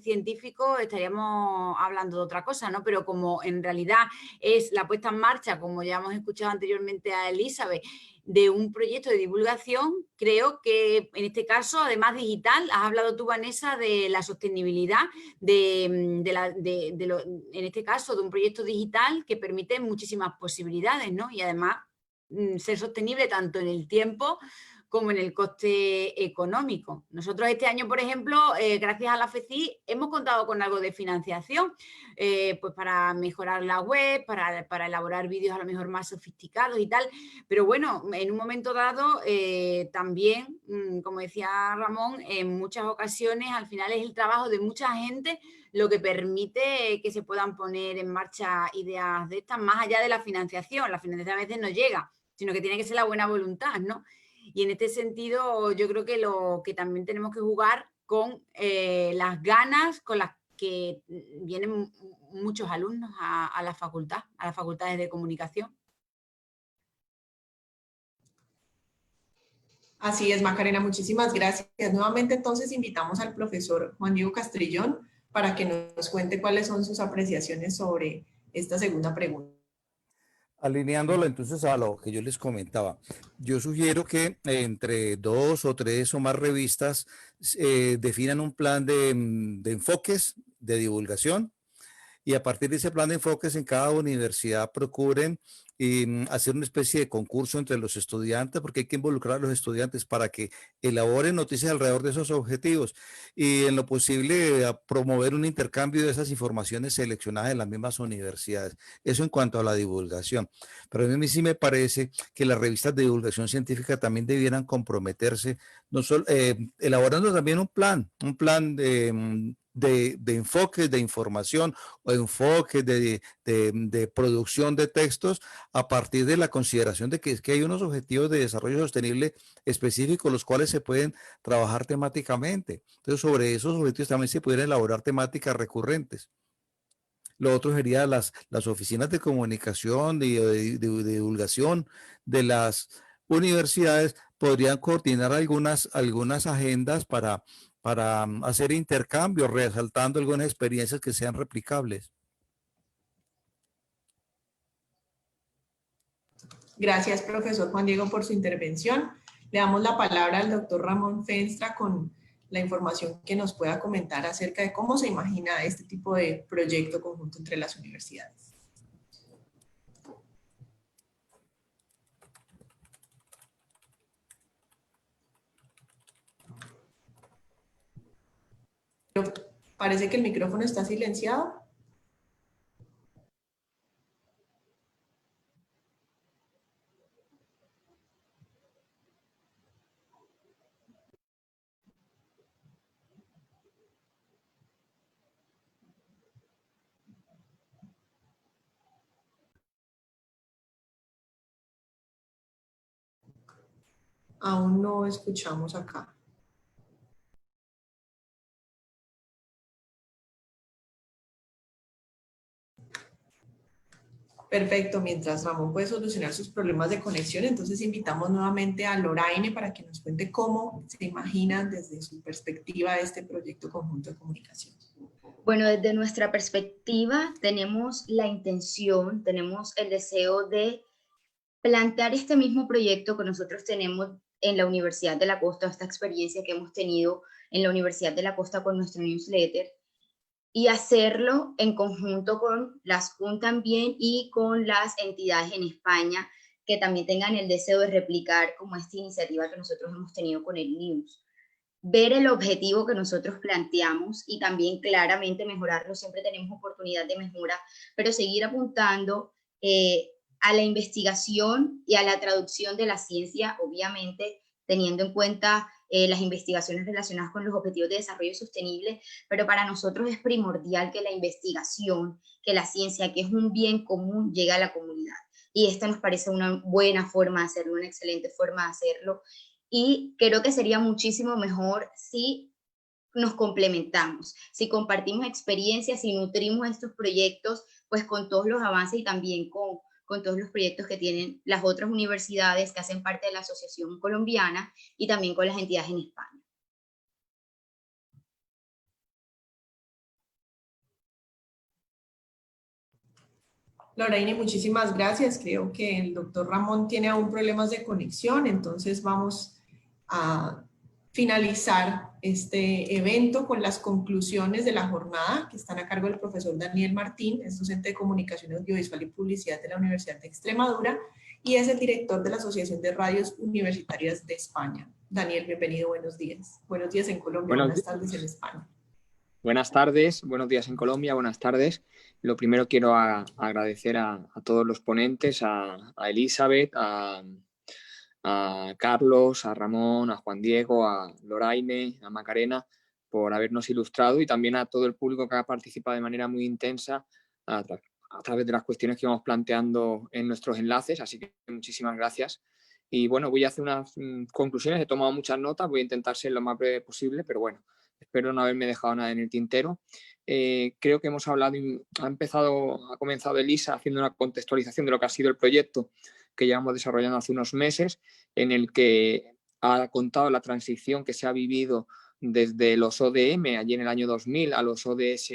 científico estaríamos hablando de otra cosa, ¿no? Pero como en realidad es la puesta en marcha, como ya hemos escuchado anteriormente a Elizabeth, de un proyecto de divulgación, creo que en este caso, además digital, has hablado tú, Vanessa, de la sostenibilidad, en este caso, de un proyecto digital que permite muchísimas posibilidades, ¿no? Y además ser sostenible tanto en el tiempo como en el coste económico. Nosotros este año, por ejemplo, gracias a la FECI, hemos contado con algo de financiación pues para mejorar la web, para elaborar vídeos a lo mejor más sofisticados y tal. Pero bueno, en un momento dado también, como decía Ramón, en muchas ocasiones al final es el trabajo de mucha gente lo que permite que se puedan poner en marcha ideas de estas, más allá de la financiación. La financiación a veces no llega, sino que tiene que ser la buena voluntad, ¿no? Y en este sentido yo creo que lo que también tenemos que jugar con las ganas con las que vienen muchos alumnos a la facultad, a las facultades de comunicación. Así es, Macarena, muchísimas gracias. Nuevamente entonces invitamos al profesor Juan Diego Castrillón para que nos cuente cuáles son sus apreciaciones sobre esta segunda pregunta. Alineándolo entonces a lo que yo les comentaba, yo sugiero que entre 2 o 3 o más revistas definan un plan de enfoques de divulgación y a partir de ese plan de enfoques en cada universidad procuren hacer una especie de concurso entre los estudiantes, porque hay que involucrar a los estudiantes para que elaboren noticias alrededor de esos objetivos y en lo posible promover un intercambio de esas informaciones seleccionadas en las mismas universidades. Eso en cuanto a la divulgación. Pero a mí sí me parece que las revistas de divulgación científica también debieran comprometerse, no solo, elaborando también un plan de enfoques de información o enfoques de producción de textos a partir de la consideración de que hay unos objetivos de desarrollo sostenible específicos los cuales se pueden trabajar temáticamente. Entonces sobre esos objetivos también se pudieran elaborar temáticas recurrentes. Lo otro sería las oficinas de comunicación, de divulgación de las universidades podrían coordinar algunas agendas para hacer intercambios, resaltando algunas experiencias que sean replicables. Gracias, profesor Juan Diego, por su intervención. Le damos la palabra al doctor Ramón Feenstra con la información que nos pueda comentar acerca de cómo se imagina este tipo de proyecto conjunto entre las universidades. Parece que el micrófono está silenciado. Aún no escuchamos acá. Perfecto, mientras Ramón puede solucionar sus problemas de conexión, entonces invitamos nuevamente a Loraine para que nos cuente cómo se imagina desde su perspectiva este proyecto conjunto de comunicación. Bueno, desde nuestra perspectiva tenemos la intención, tenemos el deseo de plantear este mismo proyecto que nosotros tenemos en la Universidad de la Costa, esta experiencia que hemos tenido en la Universidad de la Costa con nuestro newsletter, y hacerlo en conjunto con las SCUN también y con las entidades en España que también tengan el deseo de replicar como esta iniciativa que nosotros hemos tenido con el News. Ver el objetivo que nosotros planteamos y también claramente mejorarlo, siempre tenemos oportunidad de mejora, pero seguir apuntando a la investigación y a la traducción de la ciencia, obviamente teniendo en cuenta las investigaciones relacionadas con los objetivos de desarrollo sostenible, pero para nosotros es primordial que la investigación, que la ciencia, que es un bien común, llegue a la comunidad. Y esta nos parece una buena forma de hacerlo, una excelente forma de hacerlo. Y creo que sería muchísimo mejor si nos complementamos, si compartimos experiencias, si nutrimos estos proyectos, pues con todos los avances y también con todos los proyectos que tienen las otras universidades que hacen parte de la Asociación Colombiana y también con las entidades en España. Loraine, muchísimas gracias. Creo que el doctor Ramón tiene aún problemas de conexión, entonces vamos a finalizar este evento con las conclusiones de la jornada que están a cargo del profesor Daniel Martín, es docente de Comunicación Audiovisual y Publicidad de la Universidad de Extremadura y es el director de la Asociación de Radios Universitarias de España. Daniel, bienvenido, buenos días. Buenos días en Colombia, buenas tardes en España. Buenas tardes, buenos días en Colombia, buenas tardes. Lo primero quiero agradecer a todos los ponentes, a Elizabeth, a Carlos, a Ramón, a Juan Diego, a Loraine, a Macarena, por habernos ilustrado y también a todo el público que ha participado de manera muy intensa a través de las cuestiones que vamos planteando en nuestros enlaces, así que muchísimas gracias. Y bueno, voy a hacer unas conclusiones, he tomado muchas notas, voy a intentar ser lo más breve posible, pero bueno, espero no haberme dejado nada en el tintero. Creo que hemos hablado, ha comenzado Elisa haciendo una contextualización de lo que ha sido el proyecto que llevamos desarrollando hace unos meses, en el que ha contado la transición que se ha vivido desde los ODM, allí en el año 2000, a los ODS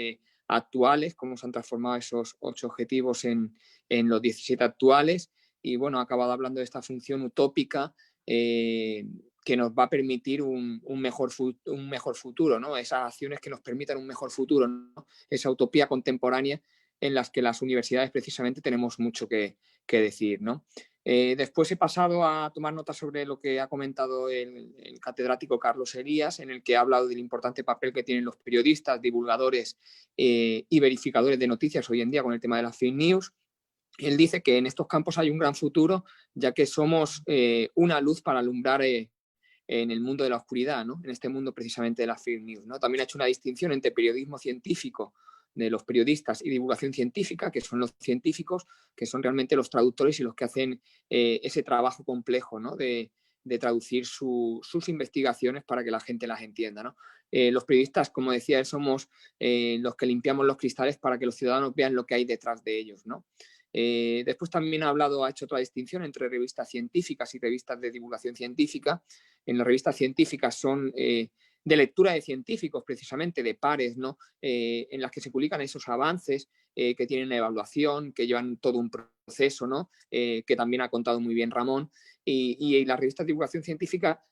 actuales, cómo se han transformado esos 8 objetivos en los 17 actuales, y bueno, ha acabado hablando de esta función utópica que nos va a permitir un mejor futuro, ¿no? Esas acciones que nos permitan un mejor futuro, ¿no? Esa utopía contemporánea en las que las universidades precisamente tenemos mucho que decir, ¿no? Después he pasado a tomar nota sobre lo que ha comentado el catedrático Carlos Elías, en el que ha hablado del importante papel que tienen los periodistas, divulgadores y verificadores de noticias hoy en día con el tema de las fake news. Él dice que en estos campos hay un gran futuro, ya que somos una luz para alumbrar en el mundo de la oscuridad, ¿no? En este mundo precisamente de las fake news, ¿no? También ha hecho una distinción entre periodismo científico de los periodistas y divulgación científica, que son los científicos, que son realmente los traductores y los que hacen ese trabajo complejo, ¿no? de traducir sus investigaciones para que la gente las entienda, ¿no? Los periodistas, como decía él, somos los que limpiamos los cristales para que los ciudadanos vean lo que hay detrás de ellos, ¿no? Después también ha hecho otra distinción entre revistas científicas y revistas de divulgación científica. En las revistas científicas son de lectura de científicos, precisamente, de pares, ¿no? En las que se publican esos avances que tienen evaluación, que llevan todo un proceso, ¿no? Que también ha contado muy bien Ramón. Y las revistas de divulgación científica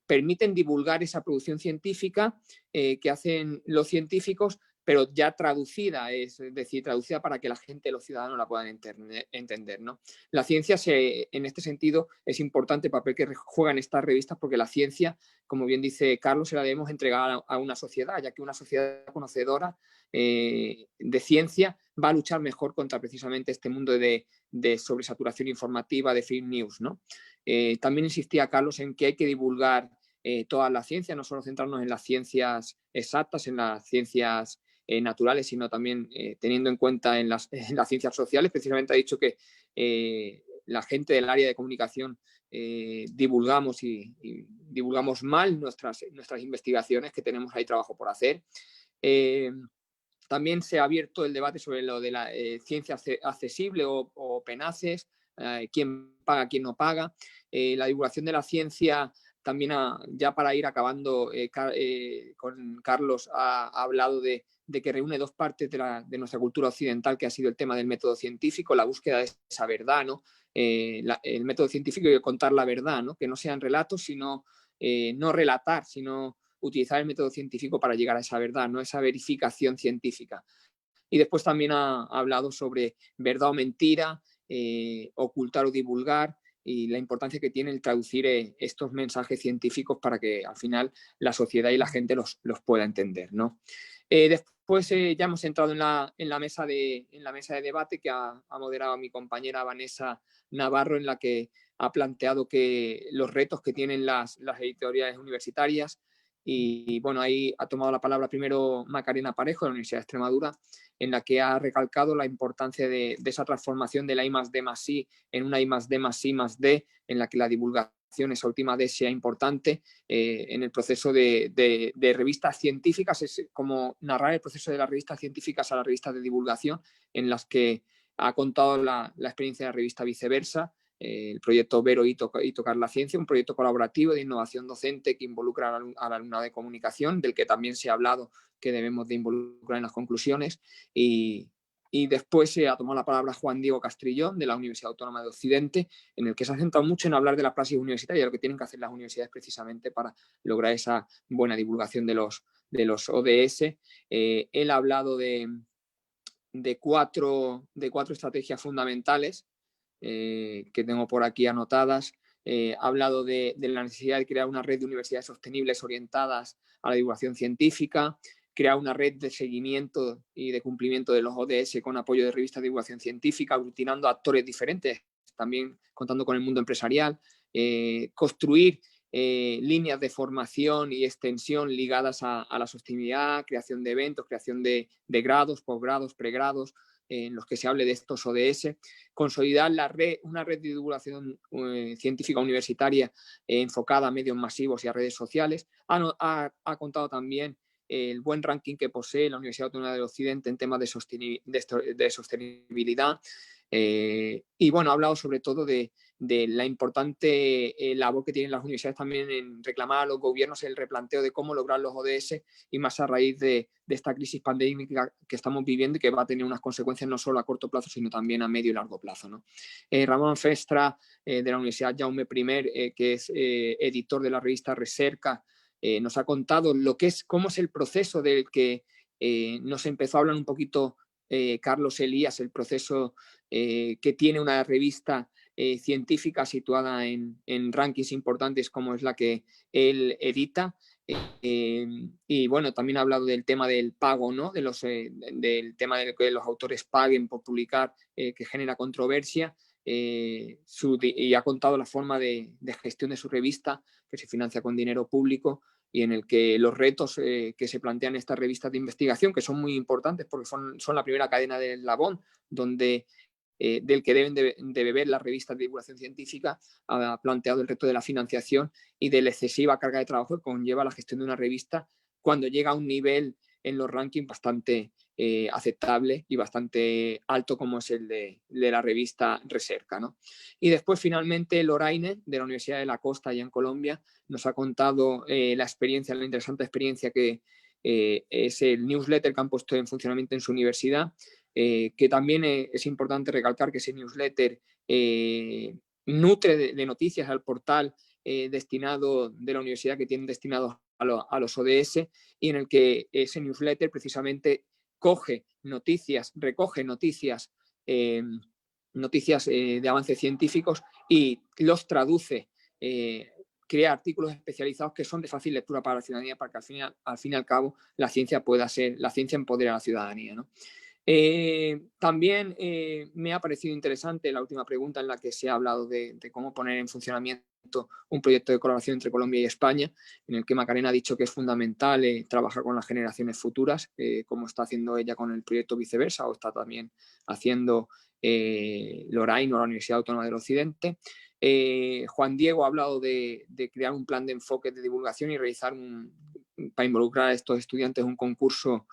permiten divulgar esa producción científica que hacen los científicos pero ya traducida, es decir, traducida para que la gente, los ciudadanos la puedan entender, ¿no? La ciencia, en este sentido, es importante el papel que juegan estas revistas, porque la ciencia, como bien dice Carlos, se la debemos entregar a una sociedad, ya que una sociedad conocedora de ciencia va a luchar mejor contra precisamente este mundo de sobresaturación informativa, de fake news, ¿no? También insistía Carlos en que hay que divulgar toda la ciencia, no solo centrarnos en las ciencias exactas, en las ciencias naturales, sino también teniendo en cuenta en las ciencias sociales. Precisamente ha dicho que la gente del área de comunicación divulgamos y divulgamos mal nuestras investigaciones, que tenemos ahí trabajo por hacer. También se ha abierto el debate sobre lo de la ciencia accesible o PENACES, quién paga, quién no paga. La divulgación de la ciencia también, ya para ir acabando, con Carlos ha hablado de que reúne dos partes de nuestra cultura occidental, que ha sido el tema del método científico, la búsqueda de esa verdad, ¿no? El método científico y contar la verdad, ¿no? Que no sean relatos, sino no relatar, sino utilizar el método científico para llegar a esa verdad, no esa verificación científica. Y después también ha hablado sobre verdad o mentira, ocultar o divulgar, y la importancia que tiene el traducir estos mensajes científicos para que al final la sociedad y la gente los pueda entender, ¿no? Después ya hemos entrado en la mesa de debate que ha moderado mi compañera Vanessa Navarro, en la que ha planteado que los retos que tienen las editoriales universitarias. Y bueno, ahí ha tomado la palabra primero Macarena Parejo, de la Universidad de Extremadura, en la que ha recalcado la importancia de esa transformación de la I+D+I en una I+D+I+D, en la que la divulgación, esa última D, sea importante en el proceso de revistas científicas. Es como narrar el proceso de las revistas científicas a las revistas de divulgación, en las que ha contado la experiencia de la revista Viceversa, el proyecto Vero y Tocar la Ciencia, un proyecto colaborativo de innovación docente que involucra al alumnado de comunicación, del que también se ha hablado que debemos de involucrar en las conclusiones. Y después se ha tomado la palabra Juan Diego Castrillón, de la Universidad Autónoma de Occidente, en el que se ha centrado mucho en hablar de la praxis universitaria, lo que tienen que hacer las universidades precisamente para lograr esa buena divulgación de los ODS. Él ha hablado de cuatro estrategias fundamentales que tengo por aquí anotadas. Ha hablado de la necesidad de crear una red de universidades sostenibles orientadas a la divulgación científica, crear una red de seguimiento y de cumplimiento de los ODS con apoyo de revistas de divulgación científica, aglutinando a actores diferentes, también contando con el mundo empresarial, construir líneas de formación y extensión ligadas a la sostenibilidad, creación de eventos, creación de grados, posgrados, pregrados, en los que se hable de estos ODS, consolidar una red de divulgación científica universitaria enfocada a medios masivos y a redes sociales. Ha contado también el buen ranking que posee la Universidad Autónoma del Occidente en temas de sostenibilidad. Y bueno, ha hablado sobre todo de la importante labor que tienen las universidades también en reclamar a los gobiernos el replanteo de cómo lograr los ODS, y más a raíz de esta crisis pandémica que estamos viviendo y que va a tener unas consecuencias no solo a corto plazo, sino también a medio y largo plazo, ¿no? Ramón Festra, de la Universidad Jaume I, que es editor de la revista Recerca, nos ha contado cómo es el proceso del que nos empezó a hablar un poquito Carlos Elías, el proceso que tiene una revista científica situada en rankings importantes como es la que él edita. Y bueno, también ha hablado del tema del pago, ¿no? Del tema de que los autores paguen por publicar, que genera controversia, y ha contado la forma de gestión de su revista, que se financia con dinero público, y en el que los retos que se plantean estas revistas de investigación, que son muy importantes porque son la primera cadena del eslabón, del que deben de beber las revistas de divulgación científica, ha planteado el reto de la financiación y de la excesiva carga de trabajo que conlleva la gestión de una revista cuando llega a un nivel en los rankings bastante aceptable y bastante alto, como es el de la revista Recerca, ¿no? Y después, finalmente, Loraine, de la Universidad de la Costa, allá en Colombia, nos ha contado la interesante experiencia que es el newsletter que han puesto en funcionamiento en su universidad, que también es importante recalcar que ese newsletter nutre de noticias al portal destinado de la universidad, que tienen destinados a los ODS, y en el que ese newsletter precisamente recoge noticias de avances científicos y los traduce, crea artículos especializados que son de fácil lectura para la ciudadanía, para que al fin y al cabo la ciencia empodere a la ciudadanía, ¿no? También me ha parecido interesante la última pregunta en la que se ha hablado de cómo poner en funcionamiento un proyecto de colaboración entre Colombia y España, en el que Macarena ha dicho que es fundamental trabajar con las generaciones futuras, como está haciendo ella con el proyecto Viceversa, o está también haciendo Loraine o la Universidad Autónoma del Occidente. Juan Diego ha hablado de crear un plan de enfoque de divulgación y realizar para involucrar a estos estudiantes un concurso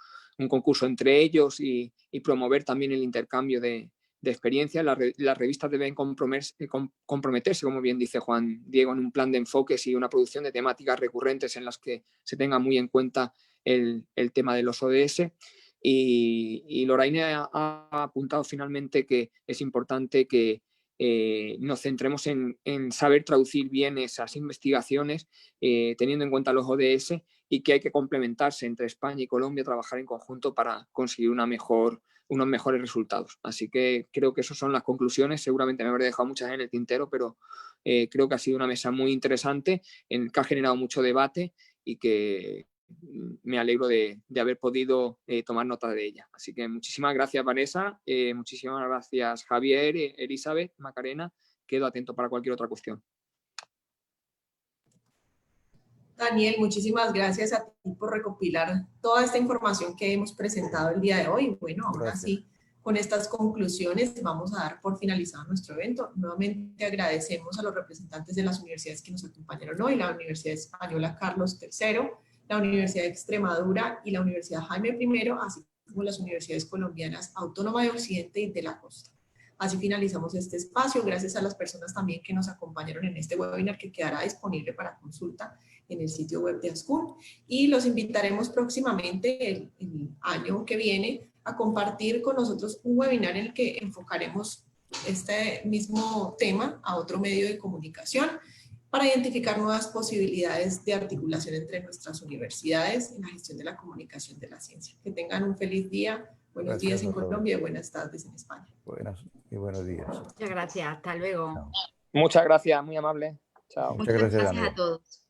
entre ellos y promover también el intercambio de experiencias. Las revistas deben comprometerse, como bien dice Juan Diego, en un plan de enfoques y una producción de temáticas recurrentes en las que se tenga muy en cuenta el tema de los ODS. Y Loraine ha apuntado finalmente que es importante que nos centremos en saber traducir bien esas investigaciones, teniendo en cuenta los ODS, y que hay que complementarse entre España y Colombia, trabajar en conjunto para conseguir unos mejores resultados. Así que creo que esas son las conclusiones. Seguramente me habré dejado muchas en el tintero, pero creo que ha sido una mesa muy interesante, que ha generado mucho debate y que me alegro de haber podido tomar nota de ella. Así que muchísimas gracias, Vanessa, muchísimas gracias, Javier, Elizabeth, Macarena. Quedo atento para cualquier otra cuestión. Daniel, muchísimas gracias a ti por recopilar toda esta información que hemos presentado el día de hoy. Bueno, ahora sí, con estas conclusiones vamos a dar por finalizado nuestro evento. Nuevamente agradecemos a los representantes de las universidades que nos acompañaron hoy, la Universidad Española Carlos III, la Universidad de Extremadura y la Universidad Jaime I, así como las universidades colombianas Autónoma de Occidente y de la Costa. Así finalizamos este espacio. Gracias a las personas también que nos acompañaron en este webinar, que quedará disponible para consulta en el sitio web de Ascun. Y los invitaremos próximamente el año que viene a compartir con nosotros un webinar en el que enfocaremos este mismo tema a otro medio de comunicación para identificar nuevas posibilidades de articulación entre nuestras universidades en la gestión de la comunicación de la ciencia. Que tengan un feliz día. Buenos días en Colombia y buenas tardes en España. Buenos días. Muchas gracias. Hasta luego. Muchas gracias, muy amable. Chao. Muchas gracias a todos.